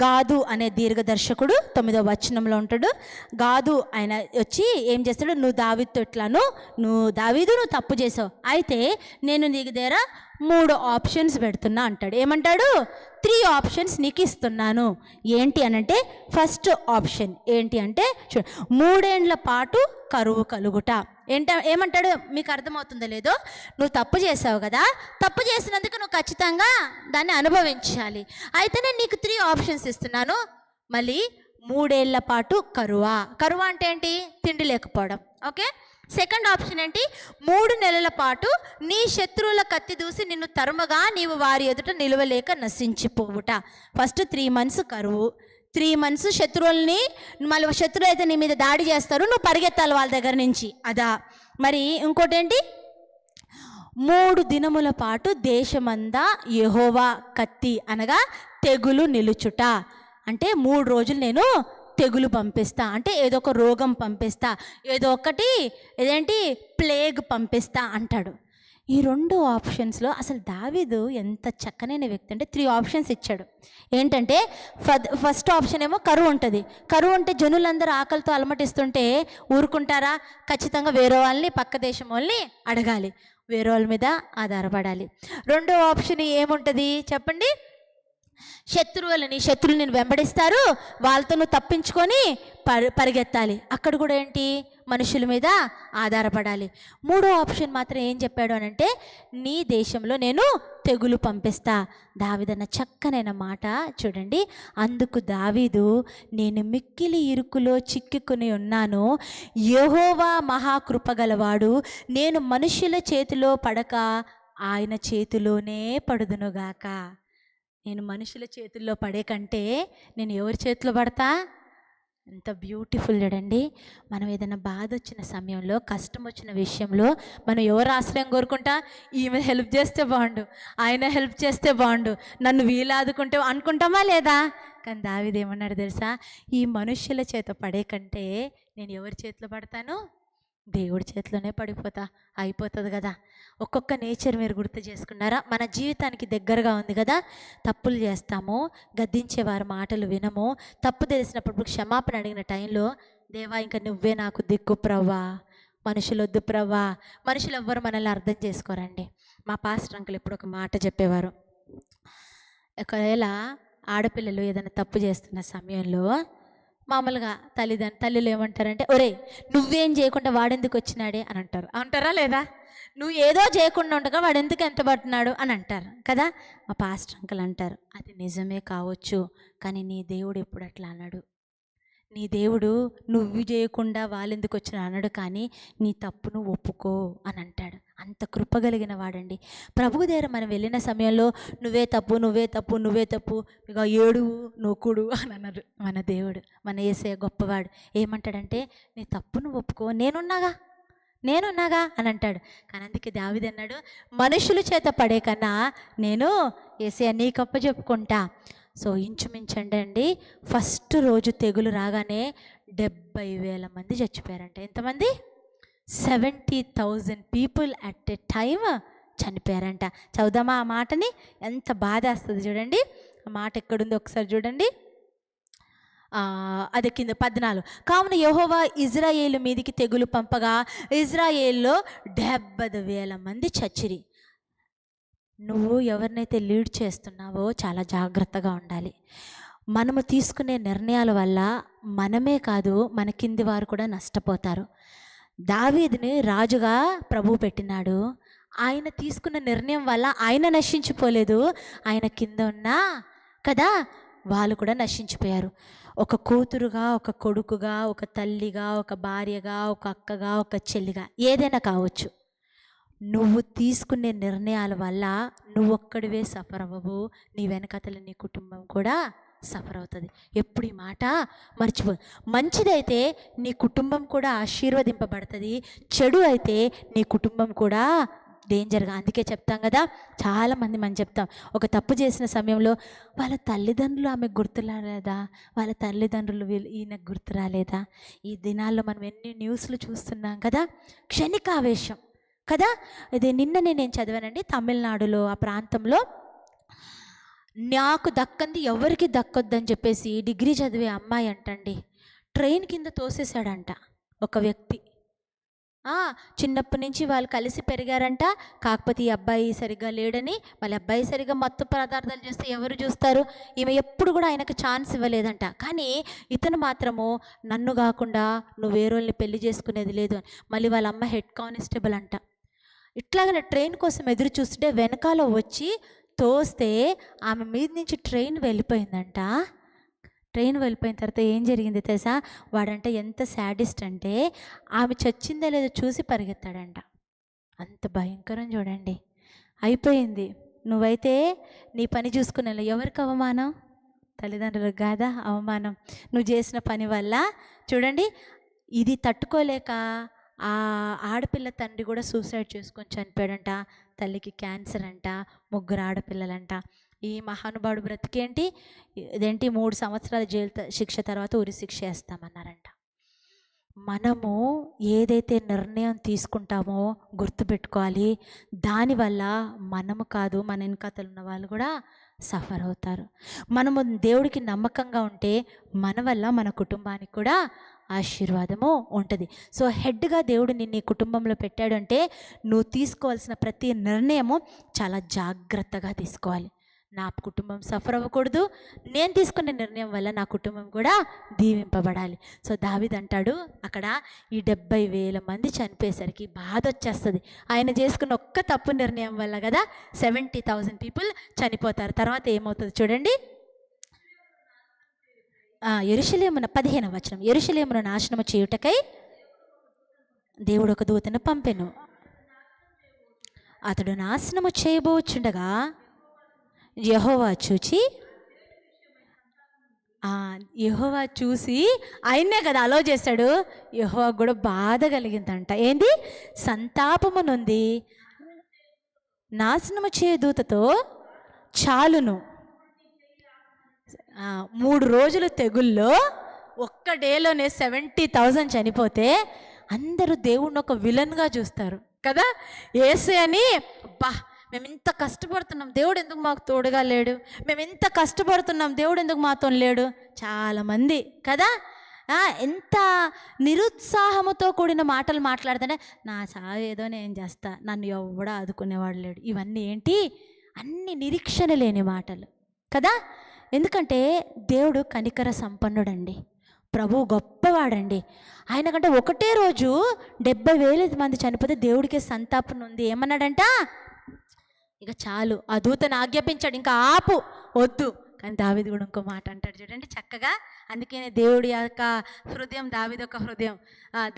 గాదు అనే దీర్ఘదర్శకుడు 9వ వచనంలో ఉంటాడు. గాదు ఆయన వచ్చి ఏం చేస్తాడు, నువ్వు దావీదు నువ్వు తప్పు చేసావు, అయితే నేను నీకు దగ్గర 3 ఆప్షన్స్ పెడుతున్నా అంటాడు. ఏమంటాడు, 3 ఆప్షన్స్ నీకు ఇస్తున్నాను. ఏంటి అనంటే, ఫస్ట్ ఆప్షన్ ఏంటి అంటే 3 ఏండ్ల పాటు కరువు కలుగుట. ఏమంటాడు మీకు అర్థమవుతుందో లేదో, నువ్వు తప్పు చేసావు కదా, తప్పు చేసినందుకు నువ్వు ఖచ్చితంగా దాన్ని అనుభవించాలి. అయితే నేను నీకు 3 ఆప్షన్స్ ఇస్తున్నాను. మళ్ళీ 3 ఏళ్ల పాటు కరువ అంటే ఏంటి, తిండి లేకపోవడం. ఓకే, సెకండ్ ఆప్షన్ ఏంటి, 3 నెలల పాటు నీ శత్రువుల కత్తి దూసి నిన్ను తరుమగా నీవు వారి ఎదుట నిలవలేక నశించిపోవుట. ఫస్ట్ 3 months కరువు, 3 months శత్రువుల్ని, మళ్ళీ శత్రువులు అయితే నీ మీద దాడి చేస్తారు, నువ్వు పరిగెత్తాలి వాళ్ళ దగ్గర నుంచి, అదా. మరి ఇంకోటి ఏంటి, 3 దినముల పాటు దేశమంతా యెహోవా కత్తి అనగా తెగులు నిలుచుట. అంటే 3 రోజులు నేను తెగులు పంపిస్తా, అంటే ఏదో ఒక రోగం పంపిస్తా, ఏదేంటి ప్లేగ్ పంపిస్తా అంటాడు. ఈ 2 ఆప్షన్స్లో అసలు దావీదు ఎంత చక్కనైన వ్యక్తి అంటే 3 ఆప్షన్స్ ఇచ్చాడు. ఏంటంటే ఫస్ట్ ఆప్షన్ ఏమో కరువు ఉంటుంది. కరువు అంటే జనులందరూ ఆకలితో అలమటిస్తుంటే ఊరుకుంటారా, ఖచ్చితంగా వేరే వాళ్ళని, పక్క దేశం వాళ్ళని అడగాలి, వేరే వాళ్ళ మీద ఆధారపడాలి. 2వ ఆప్షన్ ఏముంటుంది చెప్పండి, శత్రువులు నేను వెంబడిస్తారు, వాళ్ళతో నువ్వు తప్పించుకొని పరిగెత్తాలి, అక్కడ కూడా ఏంటి మనుషుల మీద ఆధారపడాలి. 3వ ఆప్షన్ మాత్రం ఏం చెప్పాడు అనంటే, నీ దేశంలో నేను తెగులు పంపిస్తా. దావీదన్న చక్కనైన మాట చూడండి. అందుకు దావీదు, నేను మిక్కిలి ఇరుకులో చిక్కుకుని ఉన్నాను, యెహోవా మహాకృపగలవాడు, నేను మనుషుల చేతిలో పడక ఆయన చేతిలోనే పడుదునుగాక. నేను మనుషుల చేతుల్లో పడే కంటే నేను ఎవరి చేతిలో పడతా. ఎంత బ్యూటిఫుల్ చూడండి. మనం ఏదైనా బాధ వచ్చిన సమయంలో, కష్టం వచ్చిన విషయంలో మనం ఎవరు ఆశ్రయం కోరుకుంటా, ఈమె హెల్ప్ చేస్తే బాగుండు, ఆయన హెల్ప్ చేస్తే బాగుండు, నన్ను వీలు ఆదుకుంటే అనుకుంటామా లేదా? కానీ దావీదు ఏమన్నాడు తెలుసా, ఈ మనుష్యుల చేత పడే కంటే నేను ఎవరి చేతిలో పడతాను, దేవుడి చేతిలోనే అయిపోతుంది కదా. ఒక్కొక్క నేచర్ మీరు గుర్తు చేసుకున్నారా? మన జీవితానికి దగ్గరగా ఉంది కదా. తప్పులు చేస్తాము, గద్దించే వారి మాటలు వినము, తప్పు తెలిసినప్పుడు క్షమాపణ అడిగిన టైంలో దేవా ఇంకా నువ్వే నాకు దిక్కు ప్రవ్వా, మనుషులు వద్దు ప్రవ్వా. మనుషులు ఎవ్వరు మనల్ని అర్థం చేసుకోరండి. మా పాస్టర్ అంకుల్ ఎప్పుడు ఒక మాట చెప్పేవారు, ఒకవేళ ఆడపిల్లలు ఏదైనా తప్పు చేస్తున్న సమయంలో మామూలుగా తల్లులు ఏమంటారంటే, ఒరే నువ్వేం చేయకుండా వాడెందుకు వచ్చినాడే అని అంటారా లేదా? నువ్వు ఏదో చేయకుండా ఉండగా వాడు ఎందుకు ఎంత పడుతున్నాడు అని అంటారు కదా. మా పాస్టర్ అంకుల్ అంటారు, అది నిజమే కావచ్చు, కానీ నీ దేవుడు ఎప్పుడు అట్లా అన్నాడు. నీ దేవుడు నువ్వు చేయకుండా వాళ్ళెందుకు వచ్చిన అనడు, కానీ నీ తప్పును ఒప్పుకో అని అంటాడు. అంత కృపగలిగిన వాడండి. ప్రభు దగ్గర మనం వెళ్ళిన సమయంలో నువ్వే తప్పు నువ్వే తప్పు నువ్వే తప్పు ఇక ఏడు నొక్కుడు అని అన్నారు మన దేవుడు. మన యేసయ్య గొప్పవాడు. ఏమంటాడంటే నీ తప్పును ఒప్పుకో, నేనున్నాగా అని అంటాడు. కానీ అందుకే దావీదు అన్నాడు, మనుషుల చేత పడే కన్నా నేను యేసయ్య నీకు అప్పచెప్పుకుంటా. సో ఇంచుమించండి అండి, ఫస్ట్ రోజు తెగులు రాగానే 70,000 మంది చచ్చిపోయారంట. ఎంతమంది? 70,000 పీపుల్ అట్ ఎ టైమ్ చనిపోయారంట. చదువుదామా ఆ మాటని? ఎంత బాధ వస్తుంది చూడండి. ఆ మాట ఎక్కడుంది ఒకసారి చూడండి. అది కింద 14. కావున యెహోవా ఇజ్రాయేలు మీదికి తెగులు పంపగా ఇజ్రాయేల్లో 70,000 మంది చచ్చిరి. నువ్వు ఎవరినైతే లీడ్ చేస్తున్నావో చాలా జాగ్రత్తగా ఉండాలి. మనము తీసుకునే నిర్ణయాల వల్ల మనమే కాదు మన కింది వారు కూడా నష్టపోతారు. దావీదుని రాజుగా ప్రభువు పెట్టినాడు. ఆయన తీసుకున్న నిర్ణయం వల్ల ఆయన నశించిపోలేదు, ఆయన కింద ఉన్న కదా వాళ్ళు కూడా నశించిపోయారు. ఒక కూతురుగా, ఒక కొడుకుగా, ఒక తల్లిగా, ఒక భార్యగా, ఒక అక్కగా, ఒక చెల్లిగా ఏదైనా కావచ్చు. నువ్వు తీసుకునే నిర్ణయాల వల్ల నువ్వు ఒక్కడివే సఫర్ అవ్వవు, నీ వెనకతల నీ కుటుంబం కూడా సఫర్ అవుతుంది. ఎప్పుడు ఈ మాట మర్చిపో. మంచిదైతే నీ కుటుంబం కూడా ఆశీర్వదింపబడుతుంది, చెడు అయితే నీ కుటుంబం కూడా డేంజర్గా. అందుకే చెప్తాం కదా, చాలామంది మనం చెప్తాం, ఒక తప్పు చేసిన సమయంలో వాళ్ళ తల్లిదండ్రులు ఆమెకు గుర్తు రాలేదా, వాళ్ళ తల్లిదండ్రులు ఈయనకు గుర్తు రాలేదా? ఈ దినాల్లో మనం ఎన్ని న్యూస్లు చూస్తున్నాం కదా, క్షణికావేశం కదా. ఇది నిన్ననే నేను చదివానండి, తమిళనాడులో ఆ ప్రాంతంలో నాకు దక్కంది ఎవరికి దక్కొద్దని చెప్పేసి డిగ్రీ చదివే అమ్మాయి అంటండి ట్రైన్ కింద తోసేశాడంట ఒక వ్యక్తి. చిన్నప్పటి నుంచి వాళ్ళు కలిసి పెరిగారంట. కాకపోతే ఈ అబ్బాయి సరిగ్గా లేడని, వాళ్ళ అబ్బాయి సరిగ్గా మత్తు పదార్థాలు చేస్తే ఎవరు చూస్తారు? ఈమె ఎప్పుడు కూడా ఆయనకు ఛాన్స్ ఇవ్వలేదంట. కానీ ఇతను మాత్రము నన్ను కాకుండా నువ్వు వేరేళ్ళని పెళ్లి చేసుకునేది లేదు అని. మళ్ళీ వాళ్ళ అమ్మ హెడ్ కానిస్టేబుల్ అంట. ఇట్లాగనే ట్రైన్ కోసం ఎదురు చూస్తుంటే వెనకాల వచ్చి తోస్తే ఆమె మీద నుంచి ట్రైన్ వెళ్ళిపోయిందంట. ట్రైన్ వెళ్ళిపోయిన తర్వాత ఏం జరిగింది తెలుసా? వాడంటే ఎంత శాడిస్ట్ అంటే ఆమె చచ్చిందో లేదో చూసి పరిగెత్తాడంట. అంత భయంకరం చూడండి. అయిపోయింది. నువ్వైతే నీ పని చూసుకునే ఎవరికి అవమానం? తల్లిదండ్రులకు కాదా అవమానం? నువ్వు చేసిన పని వల్ల చూడండి. ఇది తట్టుకోలేక ఆ ఆడపిల్ల తండ్రి కూడా సూసైడ్ చేసుకొని చనిపోయాడంట. తల్లికి క్యాన్సర్ అంట, 3 ఆడపిల్లలంట. ఈ మహానుభావుడు బ్రతికేంటి ఇదేంటి 3 సంవత్సరాల జైలు శిక్ష తర్వాత ఉరి శిక్ష వేస్తామన్నారంట. మనము ఏదైతే నిర్ణయం తీసుకుంటామో గుర్తుపెట్టుకోవాలి, దానివల్ల మనము కాదు మన వెనకాతలు ఉన్న వాళ్ళు కూడా సఫర్ అవుతారు. మనము దేవుడికి నమ్మకంగా ఉంటే మన వల్ల మన కుటుంబానికి కూడా ఆశీర్వాదము ఉంటుంది. సో హెడ్గా దేవుడు నిన్ను కుటుంబంలో పెట్టాడు అంటే నువ్వు తీసుకోవాల్సిన ప్రతి నిర్ణయము చాలా జాగ్రత్తగా తీసుకోవాలి. నా కుటుంబం సఫర్ అవ్వకూడదు, నేను తీసుకునే నిర్ణయం వల్ల నా కుటుంబం కూడా దీవింపబడాలి. సో దావీదు అంటాడు అక్కడ ఈ 70,000 మంది చనిపోయేసరికి బాధ వచ్చేస్తుంది. ఆయన చేసుకున్న ఒక్క తప్పు నిర్ణయం వల్ల కదా 70,000 పీపుల్ చనిపోతారు. తర్వాత ఏమవుతుంది చూడండి. యెరూషలేమున 15వ వచనం, యెరూషలేమును నాశనము చేయుటకై దేవుడు ఒక దూతను పంపెను. అతడు నాశనము చేయబోచుండగా యెహోవా చూసి ఆయన్నే కదా అలో చేశాడు. యెహోవా కూడా బాధ కలిగిందంట. ఏంది? సంతాపము నుండి నాశనము చేయ దూతతో చాలును. 3 రోజులు తెగుల్లో ఒక్క డేలోనే 70,000 చనిపోతే అందరూ దేవుణ్ణి ఒక విలన్గా చూస్తారు కదా. యేసయ్యని అబ్బా మేము ఇంత కష్టపడుతున్నాం, దేవుడు ఎందుకు మాకు తోడుగా లేడు, మేము ఎంత కష్టపడుతున్నాం, దేవుడు ఎందుకు మాతో లేడు. చాలామంది కదా ఎంత నిరుత్సాహముతో కూడిన మాటలు మాట్లాడుతుంటే, నా చావు ఏదో నేను చేస్తా, నన్ను ఎవడో ఆదుకునేవాడు లేడు. ఇవన్నీ ఏంటి? అన్ని నిరీక్షణ లేని మాటలు కదా. ఎందుకంటే దేవుడు కనికర సంపన్నుడండి, ప్రభు గొప్పవాడండి. ఆయన కంటే ఒకటే రోజు 70,000 మంది చనిపోతే దేవుడికే సంతాపం ఉంది. ఏమన్నాడంట? ఇక చాలు, ఆ దూతను ఆజ్ఞాపించాడు, ఇంకా ఆపు, వద్దు. కానీ దావీదు కూడా ఇంకో మాట అంటాడు చూడండి చక్కగా. అందుకే దేవుడి యొక్క హృదయం దావీదు యొక్క హృదయం.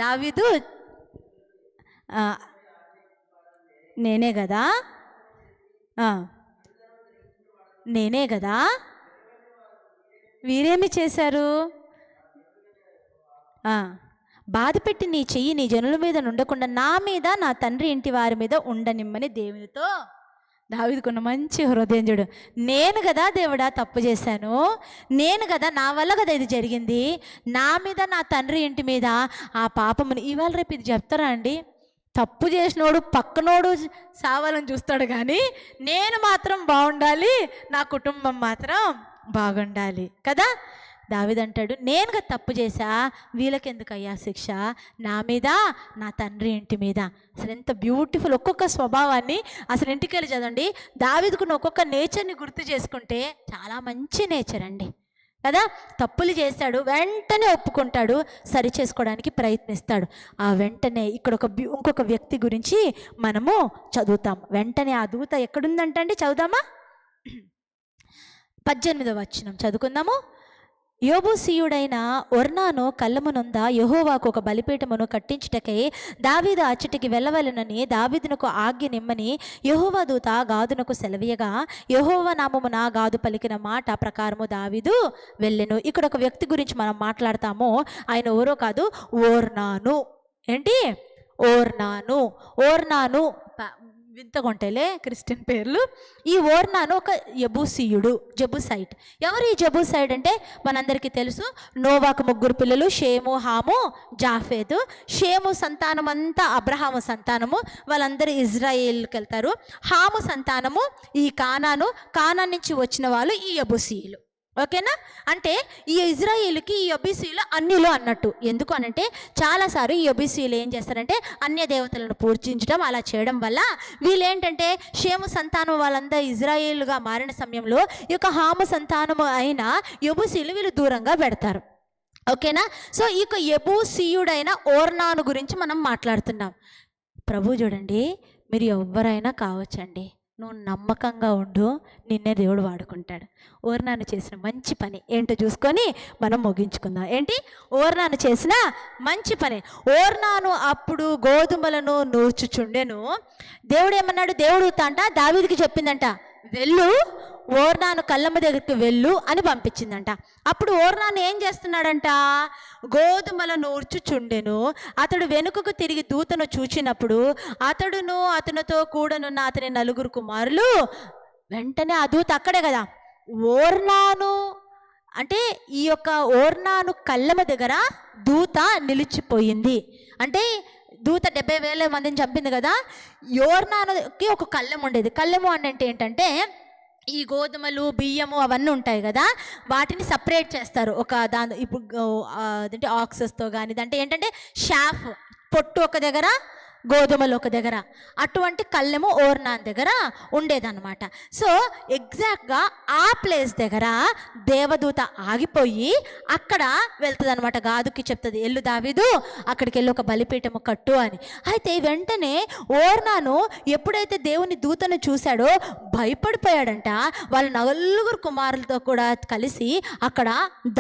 దావీదు నేనే కదా, నేనే కదా, వీరేమి చేశారు? బాధపెట్టి నీ చెయ్యి నీ జనుల మీద ఉండకుండా నా మీద నా తండ్రి ఇంటి వారి మీద ఉండనిమ్మని దేవునితో. దావీదుకున్న మంచి హృదయం చూడు. నేను కదా దేవుడా తప్పు చేశాను, నేను కదా, నా వల్ల కదా ఇది జరిగింది, నా మీద నా తండ్రి ఇంటి మీద ఆ పాపముని. ఇవాళ రేపు ఇది చెప్తారా అండి? తప్పు చేసినోడు పక్కనోడు సావాలని చూస్తాడు, కానీ నేను మాత్రం బాగుండాలి, నా కుటుంబం మాత్రం బాగుండాలి కదా. దావీదు అంటాడు, నేనుగా తప్పు చేశా, వీళ్ళకెందుకు అయ్యా శిక్ష, నా మీద నా తండ్రి ఇంటి మీద. అసలు ఎంత బ్యూటిఫుల్. ఒక్కొక్క స్వభావాన్ని అసలు ఇంటికి వెళ్ళి చదవండి. దావీదుకున్న ఒక్కొక్క నేచర్ని గుర్తు చేసుకుంటే చాలా మంచి నేచర్ అండి కదా. తప్పులు చేశాడు, వెంటనే ఒప్పుకుంటాడు, సరి చేసుకోవడానికి ప్రయత్నిస్తాడు. ఆ వెంటనే ఇక్కడ ఇంకొక వ్యక్తి గురించి మనము చదువుతాం. వెంటనే ఆ దూత ఎక్కడుందంటండి, చదువుదామా? 18వ వచనం చదువుకుందాము. యోబూసీయుడైన ఒర్నాను కళ్ళమునుంద యెహోవాకు ఒక బలిపీఠమును కట్టించుటకై దావీదు అచ్చటికి వెళ్ళవలెనని దావీదునకు ఆజ్ఞ నిమ్మని యెహోవా దూత గాదునకు సెలవీయగా యెహోవా నామమున గాదు పలికిన మాట ప్రకారము దావీదు వెళ్ళెను. ఇక్కడ ఒక వ్యక్తి గురించి మనం మాట్లాడతాము. ఆయన ఎవరో కాదు, ఓర్నాను. ఏంటి? ఓర్నాను. ఓర్నాను వింతగుంటేలే క్రిస్టియన్ పేర్లు. ఈ ఓర్నాను ఒక యెబూసీయుడు, జెబూసైట్. ఎవరు ఈ జెబూసైట్ అంటే మనందరికీ తెలుసు. నోవాకు 3 పిల్లలు, షేము, హాము, జాఫేదు. షేము సంతానం అంతా అబ్రహాము సంతానము, వాళ్ళందరూ ఇజ్రాయేల్కి వెళ్తారు. హాము సంతానము ఈ కానాను, కానాన్ నుంచి వచ్చిన వాళ్ళు ఈ యెబూసీయులు. ఓకేనా? అంటే ఈ ఇజ్రాయేలుకి ఈ యెబూసీయులు అన్యులు అన్నట్టు. ఎందుకు అనంటే చాలాసార్లు ఈ యెబూసీయులు ఏం చేస్తారంటే అన్య దేవతలను పూజించడం, అలా చేయడం వల్ల వీళ్ళు ఏంటంటే షేము సంతానం వాళ్ళందరూ ఇజ్రాయేలుగా మారిన సమయంలో ఈ యొక్క హాము సంతానము అయిన యెబూసీయులు వీళ్ళు దూరంగా పెడతారు. ఓకేనా? సో ఈ యొక్క యెబూసీయుడైన ఓర్నాను గురించి మనం మాట్లాడుతున్నాం. ప్రభు చూడండి, మీరు ఎవరైనా కావచ్చండి, నువ్వు నమ్మకంగా ఉండు, నిన్నే దేవుడు వాడుకుంటాడు. ఓర్నాను చేసిన మంచి పని ఏంటో చూసుకొని మనం ముగించుకుందాం. ఏంటి? ఓర్నాను చేసిన మంచి పని. ఓర్నాను అప్పుడు గోధుమలను నూర్చుచుండెను. దేవుడు ఏమన్నాడు? దేవుడు అంట దావీదుకి చెప్పిందంట, వెళ్ళు, ఓర్నాను కళ్ళమ్మ దగ్గరికి వెళ్ళు అని పంపించిందంట. అప్పుడు ఓర్నాను ఏం చేస్తున్నాడంట? గోధుమల నూర్చుచుండెను. అతడు వెనుకకు తిరిగి దూతను చూచినప్పుడు అతడును అతనితో కూడనున్న అతని 4 కుమారులు. వెంటనే ఆ దూత అక్కడే కదా. ఓర్నాను అంటే ఈ యొక్క ఓర్నాను కళ్ళమ్మ దగ్గర దూత నిలిచిపోయింది. అంటే దూత 70,000 మందిని చంపింది కదా. ఓర్నానుకి ఒక కళ్ళెము ఉండేది. కళ్ళెము అంటే ఏంటంటే ఈ గోధుమలు, బియ్యము అవన్నీ ఉంటాయి కదా, వాటిని సపరేట్ చేస్తారు. ఒక దాని ఇప్పుడు అదేంటి ఆక్సెస్తో కానీ, అంటే ఏంటంటే షాఫ్, పొట్టు ఒక దగ్గర, గోధుమలు ఒక దగ్గర, అటువంటి కళ్ళెము ఓర్నాన్ దగ్గర ఉండేదన్నమాట. సో ఎగ్జాక్ట్గా ఆ ప్లేస్ దగ్గర దేవదూత ఆగిపోయి అక్కడ వెళ్తుంది అనమాట. గాదుకి చెప్తుంది, ఎల్లు దావీదు, అక్కడికి వెళ్ళి ఒక బలిపీఠము కట్టు అని. అయితే వెంటనే ఓర్నాను ఎప్పుడైతే దేవుని దూతను చూశాడో భయపడిపోయాడంట. వాళ్ళ 4 కుమారులతో కూడా కలిసి అక్కడ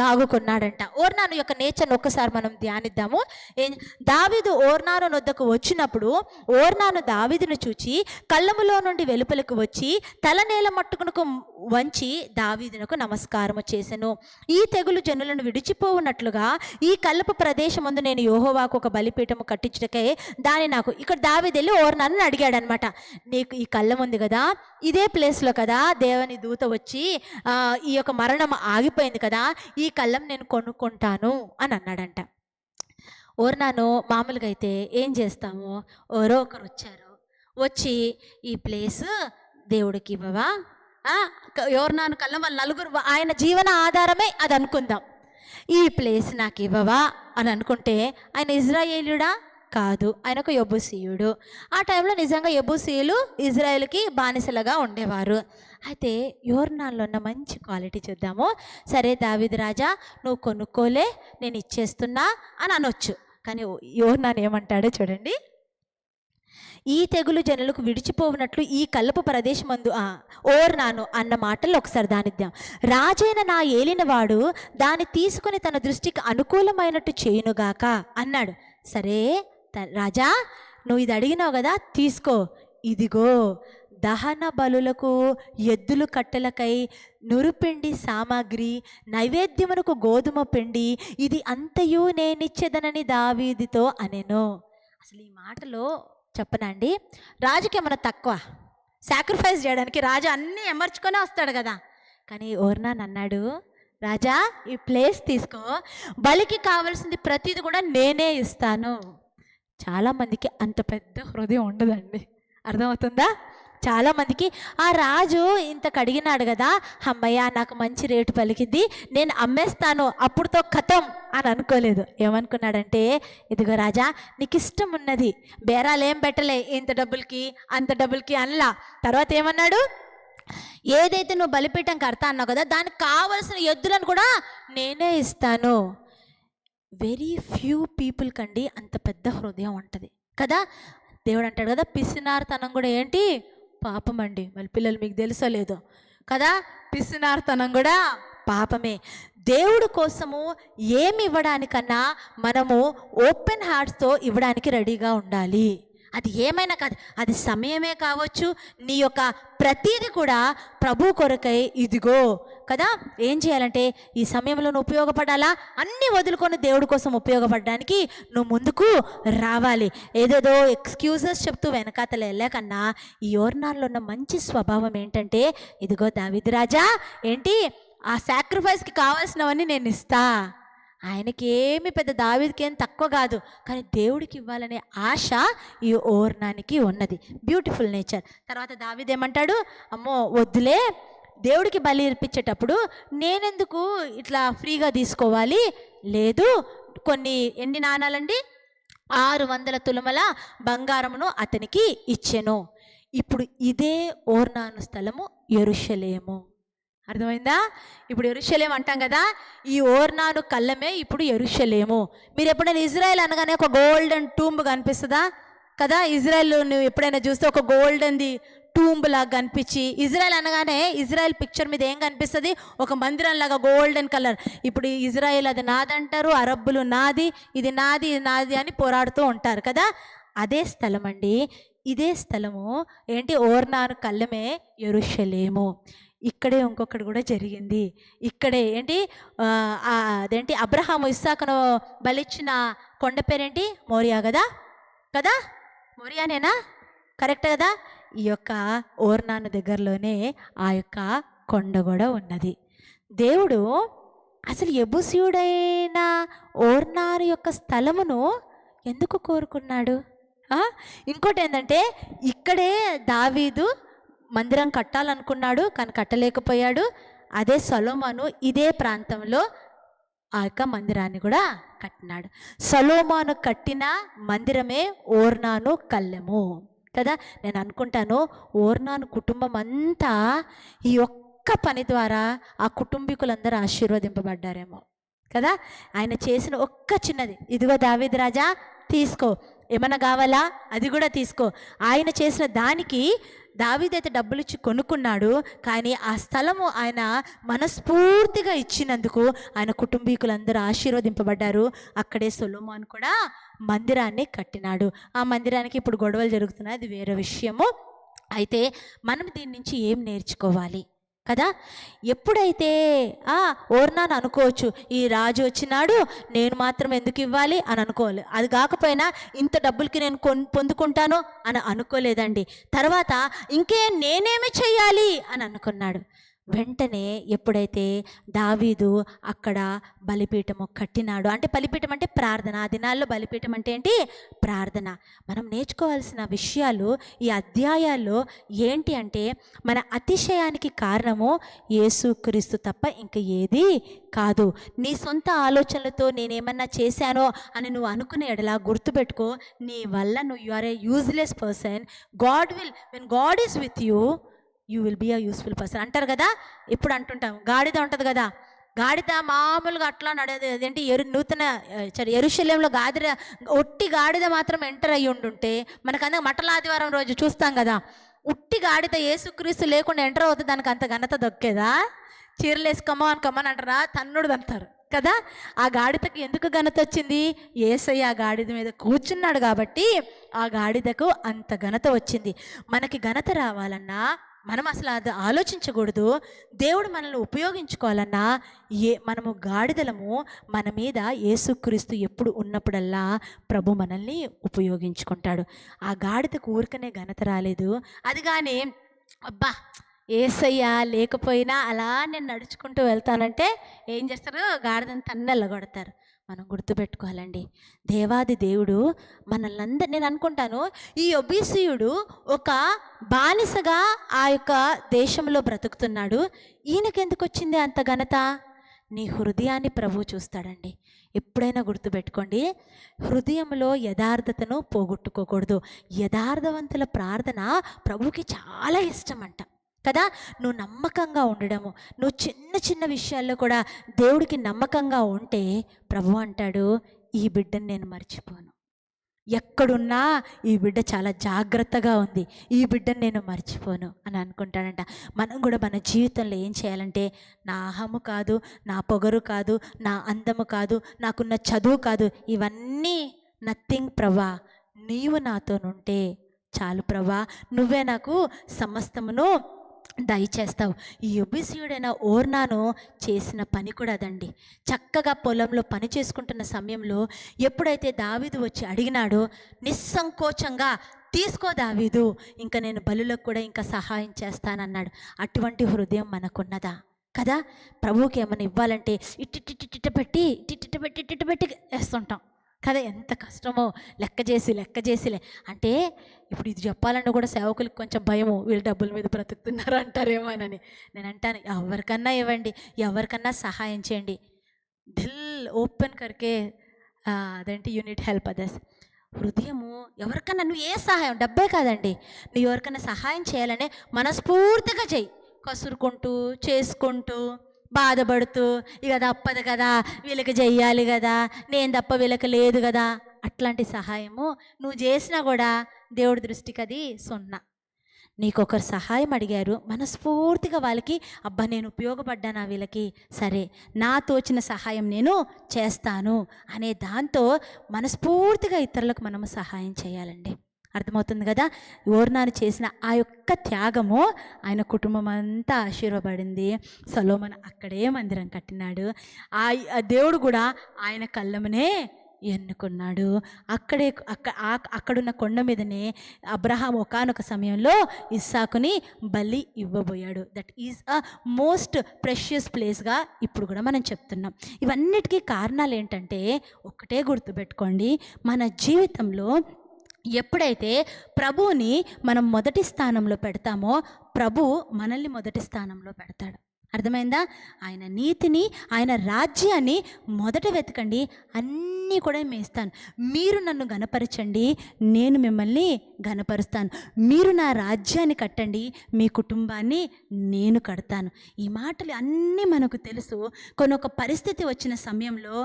దాగుకున్నాడంట. ఓర్నాను యొక్క నేచర్ని ఒక్కసారి మనం ధ్యానిద్దాము. దావీదు ఓర్నాను వద్దకు వచ్చినప్పుడు ఓర్నాను దావీదును చూచి కళ్ళములో నుండి వెలుపలకు వచ్చి తల నేల మట్టుకునకు వంచి దావీదునకు నమస్కారము చేసెను. ఈ తెగులు జనులను విడిచిపోవునట్లుగా ఈ కళ్ళపు ప్రదేశమందు నేను యెహోవాకు ఒక బలిపీఠము కట్టించుటకై దాని నాకు. ఇక్కడ దావీదు వెళ్ళి ఓర్నాను అడిగాడు అనమాట, నీకు ఈ కళ్ళం ఉంది కదా, ఇదే ప్లేస్లో కదా దేవుని దూత వచ్చి ఈ యొక్క మరణం ఆగిపోయింది కదా, ఈ కళ్ళం నేను కొనుక్కుంటాను అని అన్నాడంట. ఓర్నాను మామూలుగా అయితే ఏం చేస్తాము, ఎవరో ఒకరు వచ్చారు, వచ్చి ఈ ప్లేస్ దేవుడికి ఇవ్వవా, ఓర్నాను కళ్ళ వాళ్ళ నలుగురు ఆయన జీవన ఆధారమే అది అనుకుందాం, ఈ ప్లేస్ నాకు ఇవ్వవా అని అనుకుంటే ఆయన ఇజ్రాయేలుడా కాదు, ఆయన ఒక యెబూసీయుడు. ఆ టైంలో నిజంగా యెబూసీయులు ఇజ్రాయేల్కి బానిసలుగా ఉండేవారు. అయితే యోర్నాన్లో ఉన్న మంచి క్వాలిటీ చూద్దాము. సరే దావీదు రాజా నువ్వు కొనుక్కోలే, నేను ఇచ్చేస్తున్నా అని అనొచ్చు. కానీ యోర్నాన్ ఏమంటాడో చూడండి. ఈ తెగులు జనులకు విడిచిపోవునట్లు ఈ కల్లపు ప్రదేశమందు ఓర్నాను అన్న మాటలు ఒకసారి దానిద్దాం. రాజైన నా ఏలినవాడు దాన్ని తీసుకుని తన దృష్టికి అనుకూలమైనట్టు చేయునుగాక అన్నాడు. సరే రాజా నువ్వు ఇది అడిగినావు కదా, తీసుకో, ఇదిగో దహన బలులకు ఎద్దులు కట్టెలకై నురుపిండి సామాగ్రి, నైవేద్యమునకు గోధుమ పిండి, ఇది అంతయు నేనిచ్చేదనని దావీదుతో అనెను. అసలు ఈ మాటలో చెప్పనండి, రాజుకి ఏమైనా తక్కువ? సాక్రిఫైస్ చేయడానికి రాజు అన్నీ ఎమర్చుకొని వస్తాడు కదా. కానీ ఓర్నాన్ అన్నాడు, రాజా ఈ ప్లేస్ తీసుకో, బలికి కావాల్సింది ప్రతిది కూడా నేనే ఇస్తాను. చాలామందికి అంత పెద్ద హృదయం ఉండదండి, అర్థమవుతుందా? చాలామందికి ఆ రాజు ఇంత కడిగినాడు కదా, అమ్మయ్య నాకు మంచి రేటు పలికింది, నేను అమ్మేస్తాను, అప్పుడుతో ఖతం అని అనుకోలేదు. ఏమనుకున్నాడంటే, ఇదిగో రాజా నీకు ఇష్టం ఉన్నది, బేరాలు ఏం పెట్టలే, ఇంత డబ్బులకి అంత డబ్బులకి అనలా. తర్వాత ఏమన్నాడు, ఏదైతే నువ్వు బలిపీఠం కడతా అన్నావు కదా, దానికి కావలసిన ఎద్దులను కూడా నేనే ఇస్తాను. వెరీ ఫ్యూ పీపుల్ కండి అంత పెద్ద హృదయం ఉంటుంది కదా. దేవుడు అంటాడు కదా, పిసినార్తనం కూడా ఏంటి పాపం అండి. మళ్ళీ పిల్లలు మీకు తెలుసో లేదో కదా, పిసినార్తనం కూడా పాపమే. దేవుడు కోసము ఏమి ఇవ్వడానికన్నా మనము ఓపెన్ హార్ట్స్తో ఇవ్వడానికి రెడీగా ఉండాలి. అది ఏమైనా కాదు, అది సమయమే కావచ్చు, నీ యొక్క ప్రతీది కూడా ప్రభు కొరకై ఇదిగో కదా. ఏం చేయాలంటే ఈ సమయంలో నువ్వు ఉపయోగపడాలా, అన్నీ వదులుకొని దేవుడి కోసం ఉపయోగపడడానికి నువ్వు ముందుకు రావాలి. ఏదేదో ఎక్స్క్యూజెస్ చెప్తూ వెనకాతలు వెళ్ళాకన్నా ఈ యోర్నాన్లో ఉన్న మంచి స్వభావం ఏంటంటే, ఇదిగో దావీదు రాజా ఏంటి ఆ సాక్రిఫైస్కి కావాల్సినవన్నీ నేను ఇస్తా. ఆయనకి ఏమి పెద్ద దావీదుకి ఏం తక్కువ కాదు, కానీ దేవుడికి ఇవ్వాలనే ఆశ ఈ ఓర్నానికి ఉన్నది. Beautiful nature. తర్వాత దావీదు ఏమంటాడు, అమ్మో వద్దులే, దేవుడికి బలి ఇర్పించేటప్పుడు నేనెందుకు ఇట్లా ఫ్రీగా తీసుకోవాలి, లేదు కొన్ని ఎన్ని నాణాలండి, 600 తులముల బంగారమును అతనికి ఇచ్చెను. ఇప్పుడు ఇదే ఓర్నాను స్థలము యెరూషలేము. అర్థమైందా? ఇప్పుడు యెరూషలేము అంటాం కదా, ఈ ఓర్నాను కళ్ళమే ఇప్పుడు యెరూషలేము. మీరు ఎప్పుడైనా ఇజ్రాయెల్ అనగానే ఒక గోల్డెన్ టూంబ్ కనిపిస్తుందా కదా? ఇజ్రాయెల్ నువ్వు ఎప్పుడైనా చూస్తే ఒక గోల్డెన్ది టూంబ్ లాగా కనిపించి, ఇజ్రాయెల్ అనగానే ఇజ్రాయెల్ పిక్చర్ మీద ఏం కనిపిస్తుంది, ఒక మందిరం లాగా గోల్డెన్ కలర్. ఇప్పుడు ఇజ్రాయెల్ అది నాదంటారు, అరబ్బులు నాది, ఇది నాది, ఇది నాది అని పోరాడుతూ ఉంటారు కదా. అదే స్థలం అండి, ఇదే స్థలము ఏంటి, ఓర్నాను కళ్ళమే యెరూషలేము. ఇక్కడే ఇంకొకటి కూడా జరిగింది. ఇక్కడే ఏంటి అదేంటి అబ్రహాము ఇస్సాకును బలిచ్చిన కొండ పేరేంటి, మోరియా కదా కదా, మోరియానేనా, కరెక్ట్ కదా. ఈ యొక్క ఓర్నాను దగ్గరలోనే ఆ యొక్క కొండ కూడా ఉన్నది. దేవుడు అసలు యెబూసీయుడైన ఓర్నాను యొక్క స్థలమును ఎందుకు కోరుకున్నాడు? ఇంకోటి ఏంటంటే, ఇక్కడే దావీదు మందిరం కట్టాలనుకున్నాడు కానీ కట్టలేకపోయాడు. అదే సొలొమోను ఇదే ప్రాంతంలో ఆ యొక్క మందిరాన్ని కూడా కట్టినాడు. సొలొమోను కట్టిన మందిరమే ఓర్నాను కళ్ళెము కదా. నేను అనుకుంటాను ఓర్నాను కుటుంబం అంతా ఈ ఒక్క పని ద్వారా ఆ కుటుంబీకులందరూ ఆశీర్వదింపబడ్డారేమో కదా. ఆయన చేసిన ఒక్క చిన్నది, ఇదిగో దావీదు రాజా తీసుకో, ఏమన్నా కావాలా అది కూడా తీసుకో. ఆయన చేసిన దానికి దావీదైతే డబ్బులు ఇచ్చి కొనుక్కున్నాడు, కానీ ఆ స్థలము ఆయన మనస్ఫూర్తిగా ఇచ్చినందుకు ఆయన కుటుంబీకులందరూ ఆశీర్వదింపబడ్డారు. అక్కడే సొలొమోను కూడా మందిరాన్ని కట్టినాడు. ఆ మందిరానికి ఇప్పుడు గొడవలు జరుగుతున్నాయి, అది వేరే విషయము. అయితే మనం దీని నుంచి ఏం నేర్చుకోవాలి కదా. ఎప్పుడైతే ఓర్నాను అనుకోవచ్చు, ఈ రాజు వచ్చినాడు నేను మాత్రం ఎందుకు ఇవ్వాలి అని అనుకోవాలి, అది కాకపోయినా ఇంత డబ్బులకి నేను పొందుకుంటాను అని అనుకోలేదండి. తర్వాత నేనేమి చెయ్యాలి అని అనుకున్నాడు. వెంటనే ఎప్పుడైతే దావీదు అక్కడ బలిపీఠము కట్టినాడు, అంటే బలిపీఠం అంటే ప్రార్థన, ఆ దినాల్లో బలిపీఠం అంటే ఏంటి? ప్రార్థన. మనం నేర్చుకోవాల్సిన విషయాలు ఈ అధ్యాయాల్లో ఏంటి అంటే, మన అతిశయానికి కారణము యేసుక్రీస్తు తప్ప ఇంక ఏది కాదు. నీ సొంత ఆలోచనలతో నేనేమన్నా చేశానో అని నువ్వు అనుకునే ఎడలా గుర్తుపెట్టుకో, నీ వల్ల you are a useless person. When God is with you will be a useful person అంటారు కదా. ఇప్పుడు అంటుంటాం, గాడిద ఉంటుంది కదా, గాడిద మామూలుగా అట్లా నడేది. అదేంటి యెరూషలేంలో ఒట్టి గాడిద మాత్రం ఎంటర్ అయ్యి ఉండుంటే, మనకందరూ మట్టల ఆదివారం రోజు చూస్తాం కదా, ఉట్టి గాడిద యేసుక్రీస్తు లేకుండా ఎంటర్ అవుతుంది, దానికి అంత ఘనత దొక్కేదా? చీరలేసి కమ్మని అంటారా, తన్నుడు అంటారు కదా. ఆ గాడిదకి ఎందుకు ఘనత వచ్చింది? యేసయ్య ఆ గాడిద మీద కూర్చున్నాడు కాబట్టి ఆ గాడిదకు అంత ఘనత వచ్చింది. మనకి ఘనత రావాలన్నా మనం అసలు అది ఆలోచించకూడదు. దేవుడు మనల్ని ఉపయోగించుకోవాలన్నా మనము గాడిదలము. మన మీద యేసుక్రీస్తు ఎప్పుడు ఉన్నప్పుడల్లా ప్రభు మనల్ని ఉపయోగించుకుంటాడు. ఆ గాడిదకు ఊరికనే ఘనత రాలేదు. అది కానీ అబ్బా యేసయ్య లేకపోయినా అలా నేను నడుచుకుంటూ వెళ్తానంటే ఏం చేస్తారు? గాడిదని తన్నెళ్ళగొడతారు. మనం గుర్తుపెట్టుకోవాలండి, దేవాది దేవుడు మనల్ని నేను అనుకుంటాను, ఈ ఒబీసీయుడు ఒక బానిసగా ఆ యొక్క దేశంలో బ్రతుకుతున్నాడు. ఈయనకెందుకు వచ్చింది అంత ఘనత? నీ హృదయాన్ని ప్రభువు చూస్తాడండి. ఎప్పుడైనా గుర్తుపెట్టుకోండి, హృదయంలో యథార్థతను పోగొట్టుకోకూడదు. యథార్థవంతుల ప్రార్థన ప్రభువుకి చాలా ఇష్టం అంట కదా. నువ్వు నమ్మకంగా ఉండడము, నువ్వు చిన్న చిన్న విషయాల్లో కూడా దేవుడికి నమ్మకంగా ఉంటే ప్రభు అంటాడు, ఈ బిడ్డను నేను మర్చిపోను. ఎక్కడున్నా ఈ బిడ్డ చాలా జాగ్రత్తగా ఉంది, ఈ బిడ్డను నేను మర్చిపోను అని అనుకుంటాడంట. మనం కూడా మన జీవితంలో ఏం చేయాలంటే, నా అహము కాదు, నా పొగరు కాదు, నా అందము కాదు, నాకున్న చదువు కాదు, ఇవన్నీ నథింగ్ ప్రభా, నీవు నాతోనుంటే చాలు ప్రభా, నువ్వే నాకు సమస్తమును దయచేస్తావు. ఈ ఒబీసీయుడైన ఓర్నాను చేసిన పని కూడా అదండి. చక్కగా పొలంలో పని చేసుకుంటున్న సమయంలో ఎప్పుడైతే దావీదు వచ్చి అడిగినాడో, నిస్సంకోచంగా తీసుకో దావీదు, ఇంకా నేను బలులకు కూడా ఇంకా సహాయం చేస్తానన్నాడు. అటువంటి హృదయం మనకున్నదా కదా? ప్రభువుకి ఏమైనా ఇవ్వాలంటే ఇట్టిట్టిట్టిట్ట పెట్టి వేస్తుంటాం కదా. ఎంత కష్టమో లెక్క చేసిలే అంటే, ఇప్పుడు ఇది చెప్పాలన్నా కూడా సేవకులకు కొంచెం భయము, వీళ్ళు డబ్బుల మీద బ్రతుకుతున్నారు అంటారేమోనని. నేను అంటాను, ఎవరికన్నా ఇవ్వండి, ఎవరికన్నా సహాయం చేయండి. దిల్ ఓపెన్ కరికే అదేంటి యూనిట్ హెల్ప్ అదర్స్. హృదయము ఎవరికన్నా, నువ్వు ఏ సహాయం, డబ్బే కాదండి, నువ్వు ఎవరికన్నా సహాయం చేయాలనే మనస్ఫూర్తిగా చెయ్యి. కసురుకుంటూ చేసుకుంటూ బాధపడుతూ ఇక తప్పదు కదా, వీళ్ళకి చెయ్యాలి కదా, నేను తప్ప వీళ్ళకి లేదు కదా, అట్లాంటి సహాయము నువ్వు చేసినా కూడా దేవుడి దృష్టికి అది సున్నా. నీకు ఒకరు సహాయం అడిగారు, మనస్ఫూర్తిగా వాళ్ళకి అబ్బా నేను ఉపయోగపడ్డానా వీళ్ళకి, సరే నా తోచిన సహాయం నేను చేస్తాను అనే దాంతో మనస్ఫూర్తిగా ఇతరులకు మనము సహాయం చేయాలండి. అర్థమవుతుంది కదా. ఓర్నాను చేసిన ఆ యొక్క త్యాగము ఆయన కుటుంబం అంతా ఆశీర్వబడింది. సొలొమోను అక్కడే మందిరం కట్టినాడు. ఆ దేవుడు కూడా ఆయన కళ్ళమునే ఎన్నుకున్నాడు. అక్కడున్న కొండ మీదనే అబ్రహాం ఒకానొక సమయంలో ఇస్సాకుని బలి ఇవ్వబోయాడు. That is a most precious ప్లేస్గా ఇప్పుడు కూడా మనం చెప్తున్నాం. ఇవన్నిటికీ కారణాలు ఏంటంటే, ఒక్కటే గుర్తుపెట్టుకోండి, మన జీవితంలో ఎప్పుడైతే ప్రభువుని మనం మొదటి స్థానంలో పెడతామో ప్రభు మనల్ని మొదటి స్థానంలో పెడతాడు. అర్థమైందా? ఆయన నీతిని, ఆయన రాజ్యాన్ని మొదట వెతకండి, అన్నీ కూడా మేస్తాను. మీరు నన్ను గణపరచండి, నేను మిమ్మల్ని గణపరుస్తాను. మీరు నా రాజ్యాన్ని కట్టండి, మీ కుటుంబాన్ని నేను కడతాను. ఈ మాటలు అన్నీ మనకు తెలుసు. కొనొక పరిస్థితి వచ్చిన సమయంలో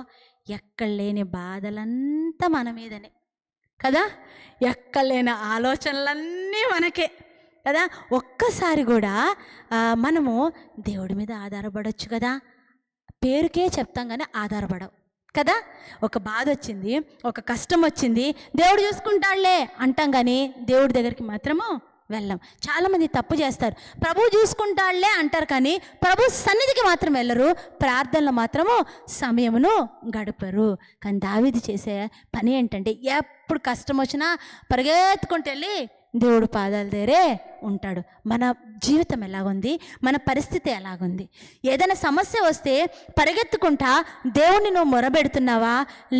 ఎక్కడలేని బాధలంతా మన మీదనే కదా, ఎక్కలేని ఆలోచనలన్నీ మనకే కదా. ఒక్కసారి కూడా మనము దేవుడి మీద ఆధారపడవచ్చు కదా. పేరుకే చెప్తాం కానీ ఆధారపడవు కదా. ఒక బాధ వచ్చింది, ఒక కష్టం వచ్చింది, దేవుడు చూసుకుంటాడులే అంటాం కానీ దేవుడి దగ్గరికి మాత్రము వెళ్ళం. చాలామంది తప్పు చేస్తారు, ప్రభు చూసుకుంటాడులే అంటారు కానీ ప్రభు సన్నిధికి మాత్రం వెళ్ళరు, ప్రార్థనలో మాత్రము సమయమును గడపరు. కానీ దావీదు చేసే పని ఏంటంటే, ఎప్పుడు కష్టం వచ్చినా పరిగెత్తుకుంటూ వెళ్ళి దేవుడు పాదాల దగ్గరే ఉంటాడు. మన జీవితం ఎలాగుంది, మన పరిస్థితి ఎలాగుంది? ఏదైనా సమస్య వస్తే పరిగెత్తుకుంటా దేవుణ్ణి నువ్వు మొరబెడుతున్నావా,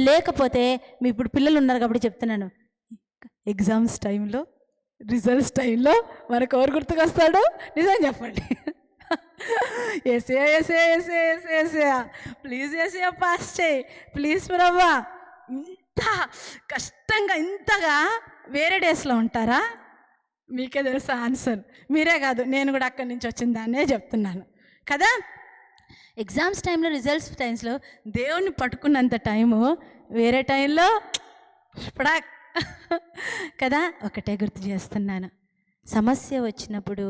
లేకపోతే మీ ఇప్పుడు పిల్లలు ఉన్నారు కాబట్టి చెప్తున్నాను, ఎగ్జామ్స్ టైంలో, రిజల్ట్స్ టైంలో మనకు ఎవరు గుర్తుకొస్తాడు? నిజం చెప్పండి. ఏసే ప్లీజ్ ఏసే పాస్ చేయి, ప్లీజ్ ప్రభా. ఇంత కష్టంగా ఇంతగా వేరే డేస్లో ఉంటారా? మీకే తెలుసా ఆన్సర్. మీరే కాదు, నేను కూడా అక్కడి నుంచి వచ్చిన దాన్నే చెప్తున్నాను కదా. ఎగ్జామ్స్ టైంలో, రిజల్ట్స్ టైమ్స్లో దేవుణ్ణి పట్టుకున్నంత టైము వేరే టైంలో పడాక్ కదా. ఒకటే గుర్తు చేస్తున్నాను, సమస్య వచ్చినప్పుడు,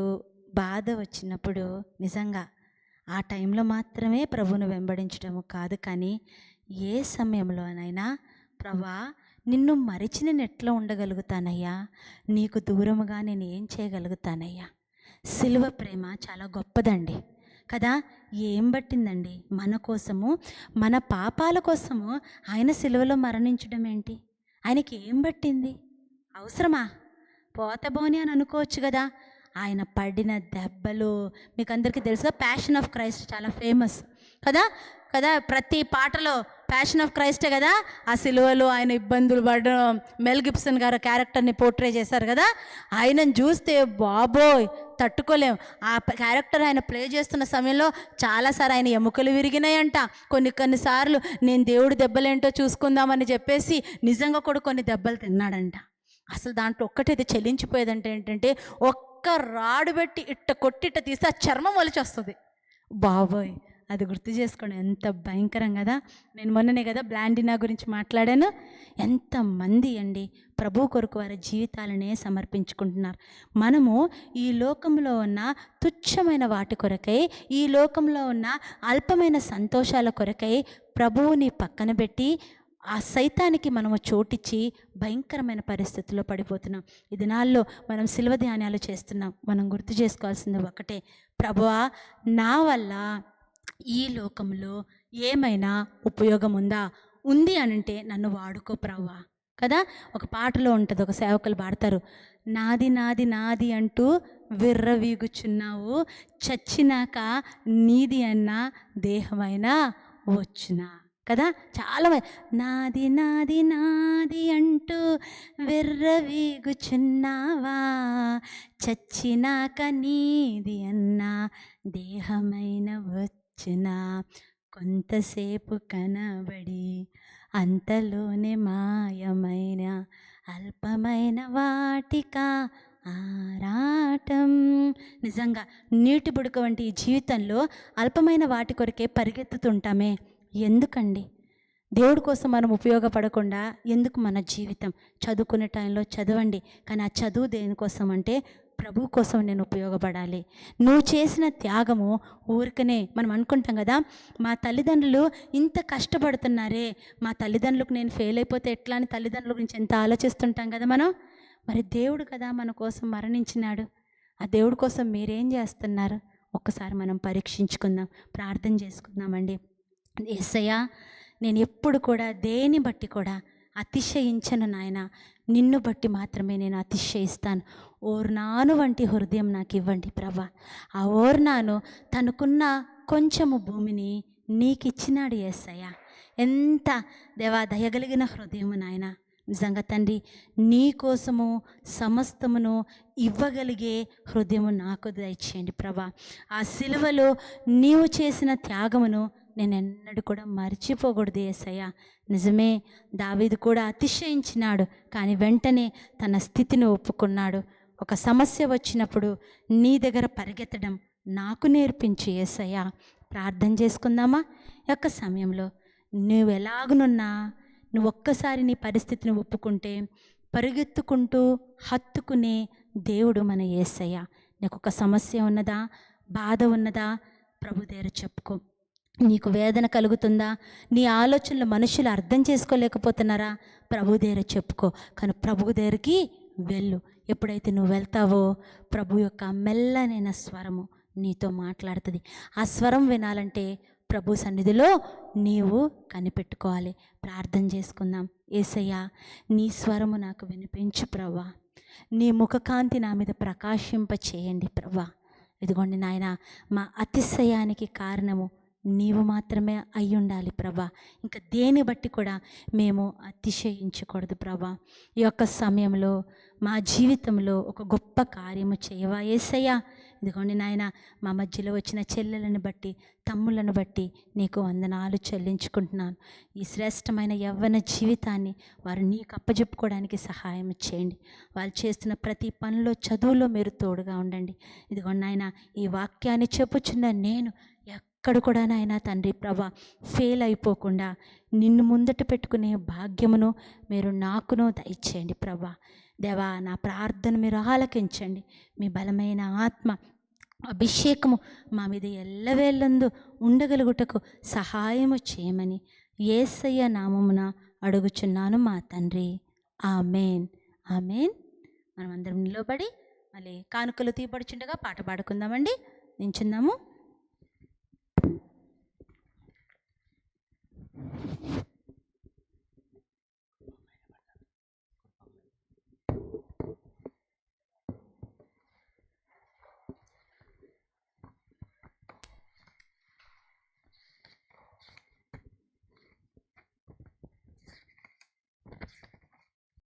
బాధ వచ్చినప్పుడు నిజంగా ఆ టైంలో మాత్రమే ప్రభువును వెంబడించడము కాదు, కానీ ఏ సమయంలోనైనా ప్రభా నిన్ను మరిచి నేను ఎట్లా ఉండగలుగుతానయ్యా, నీకు దూరముగా నేను ఏం చేయగలుగుతానయ్యా. సిలువ ప్రేమ చాలా గొప్పదండి కదా. ఏం పట్టిందండి మన కోసము, మన పాపాల కోసము ఆయన సిలువలో మరణించడం ఏంటి? ఆయనకి ఏం పట్టింది? అవసరమా? పోతబోని అని అనుకోవచ్చు కదా. ఆయన పడిన దెబ్బలు మీకు అందరికీ తెలుసుగా. ప్యాషన్ ఆఫ్ క్రైస్ట్ చాలా ఫేమస్ కదా కదా. ప్రతి పాటలో ప్యాషన్ ఆఫ్ క్రైస్టే కదా. ఆ సిలువలో ఆయన ఇబ్బందులు పడడం, మెల్ గిబ్సన్ గారు క్యారెక్టర్ని పోర్ట్రే చేశారు కదా. ఆయనను చూస్తే బాబోయ్ తట్టుకోలేం. ఆ క్యారెక్టర్ ఆయన ప్లే చేస్తున్న సమయంలో చాలాసార్లు ఆయన ఎముకలు విరిగినాయంట. కొన్నిసార్లు నేను దేవుడి దెబ్బలేంటో చూసుకుందామని చెప్పేసి నిజంగా కూడా కొన్ని దెబ్బలు తిన్నాడంట. అసలు దాంట్లో ఒక్కటైతే చెల్లించిపోయేదంటే ఏంటంటే, ఒక్క రాడు పెట్టి ఇట్ట కొట్టిట్ట తీస్తే ఆ చర్మం వలిచి వస్తుంది. బాబోయ్, అది గుర్తు చేసుకోండి, ఎంత భయంకరం కదా. నేను మొన్ననే కదా బ్లాండినా గురించి మాట్లాడాను. ఎంతమంది అండి ప్రభు కొరకు వారి జీవితాలనే సమర్పించుకుంటున్నారు. మనము ఈ లోకంలో ఉన్న తుచ్చమైన వాటి కొరకై, ఈ లోకంలో ఉన్న అల్పమైన సంతోషాల కొరకై ప్రభువుని పక్కన పెట్టి ఆ సైతానికి మనము చోటిచ్చి భయంకరమైన పరిస్థితుల్లో పడిపోతున్నాం. ఈ దినాల్లో మనం శిలువ ధ్యానాలు చేస్తున్నాం. మనం గుర్తు చేసుకోవాల్సింది ఒకటే, ప్రభువా నా వల్ల ఈ లోకంలో ఏమైనా ఉపయోగం ఉందా? ఉంది అనంటే నన్ను వాడుకో ప్రభువా కదా. ఒక పాటలో ఉంటుంది, ఒక సేవకులు పాడతారు, నాది నాది నాది అంటూ విర్రవీగుచున్నావు, చచ్చినాక నీది అన్న దేహమైనా వచ్చునా కదా. చాలా నాది నాది నాది అంటూ విర్రవీగుచున్నావా, చచ్చినాక నీది అన్న దేహమైన వచ్చునా, కొంతసేపు కనబడి అంతలోనే మాయమైన అల్పమైన వాటికా ఆరాటం. నిజంగా నీటి బుడక వంటి ఈ జీవితంలో అల్పమైన వాటి కొరకే పరిగెత్తుతుంటామే. ఎందుకండి? దేవుడి కోసం మనం ఉపయోగపడకుండా ఎందుకు మన జీవితం? చదువుకునే టైంలో చదవండి, కానీ ఆ చదువు దేనికోసం అంటే ప్రభు కోసం నేను ఉపయోగపడాలి. నువ్వు చేసిన త్యాగము ఊరికనే మనం అనుకుంటాం కదా, మా తల్లిదండ్రులు ఇంత కష్టపడుతున్నారే, మా తల్లిదండ్రులకు నేను ఫెయిల్ అయిపోతే ఎట్లా అని తల్లిదండ్రుల గురించి ఎంత ఆలోచిస్తుంటాం కదా మనం. మరి దేవుడు కదా మన కోసం మరణించినాడు. ఆ దేవుడి కోసం మీరేం చేస్తున్నారు? ఒక్కసారి మనం పరీక్షించుకుందాం, ప్రార్థన చేసుకుందామండి. యేసయ్యా, నేను ఎప్పుడు కూడా దేని బట్టి కూడా అతిశయించను నాయన, నిన్ను బట్టి మాత్రమే నేను అతిశయిస్తాను. ఓర్నాను వంటి హృదయం నాకు ఇవ్వండి ప్రభా. ఆ ఓర్నాను తనకున్న కొంచెము భూమిని నీకు ఇచ్చినాడు యేసయ్యా. ఎంత దేవా దయగలిగిన హృదయము నాయన. నిజంగా తండ్రి, నీ కోసము సమస్తమును ఇవ్వగలిగే హృదయము నాకు దయచేయండి ప్రభా. ఆ సిలువలో నీవు చేసిన త్యాగమును నేను ఎన్నడూ కూడా మర్చిపోకూడదు యేసయ్యా. నిజమే, దావీదు కూడా అతిశయించినాడు, కానీ వెంటనే తన స్థితిని ఒప్పుకున్నాడు. ఒక సమస్య వచ్చినప్పుడు నీ దగ్గర పరిగెత్తడం నాకు నేర్పించు యేసయ్యా. ప్రార్థన చేసుకుందామా? యొక్క సమయంలో నువ్వు ఎలాగనున్నా, నువ్వు ఒక్కసారి నీ పరిస్థితిని ఒప్పుకుంటే పరిగెత్తుకుంటూ హత్తుకునే దేవుడు మన యేసయ్య. నీకు ఒక సమస్య ఉన్నదా, బాధ ఉన్నదా, ప్రభు దగ్గర చెప్పుకో. నీకు వేదన కలుగుతుందా, నీ ఆలోచనలు మనుషులు అర్థం చేసుకోలేకపోతున్నారా, ప్రభు దగ్గర చెప్పుకో. కానీ ప్రభు దగ్గరికి వెళ్ళు. ఎప్పుడైతే నువ్వు వెళ్తావో ప్రభు యొక్క మెల్లనైన స్వరము నీతో మాట్లాడుతుంది. ఆ స్వరం వినాలంటే ప్రభు సన్నిధిలో నీవు కనిపెట్టుకోవాలి. ప్రార్థన చేసుకుందాం. యేసయ్యా, నీ స్వరము నాకు వినిపించు ప్రభా. నీ ముఖకాంతి నా మీద ప్రకాశింప చేయండి ప్రభా. ఇదిగోండి నాయన, మా అతిశయానికి కారణము నీవు మాత్రమే అయి ఉండాలి ప్రభా. ఇంకా దేని బట్టి కూడా మేము అతిశయించకూడదు ప్రభా. ఈ యొక్క సమయంలో మా జీవితంలో ఒక గొప్ప కార్యము చేయవా యేసయ్యా. ఇదిగోండి నాయన, మా మధ్యలో వచ్చిన చెల్లెలను బట్టి, తమ్ములను బట్టి నీకు వందనాలు చెల్లించుకుంటున్నాను. ఈ శ్రేష్టమైన యవ్వన జీవితాన్ని వారు నీకు అప్పజెప్పుకోవడానికి సహాయం చేయండి. వాళ్ళు చేస్తున్న ప్రతి పనిలో, చదువులో మీరు తోడుగా ఉండండి. ఇదిగోండి నాయన, ఈ వాక్యాన్ని చెప్పుచున్న నేను ఎక్కడ కూడా నాయన తండ్రి ప్రభా ఫెయిల్ అయిపోకుండా నిన్ను ముందట పెట్టుకునే భాగ్యమును మీరు నాకును దయచేయండి ప్రభా. దేవా, నా ప్రార్థన మీరు ఆలకించండి. మీ బలమైన ఆత్మ అభిషేకము మా మీద ఎల్లవేళ్ళందు ఉండగలుగుటకు సహాయము చేయమని యేసయ్య నామమున అడుగుచున్నాను మా తండ్రి. Amen, amen. మనం అందరం నిలబడి మళ్ళీ కానుకలు తీయబడుచుండగా పాట పాడుకుందామండి. నించుందాము.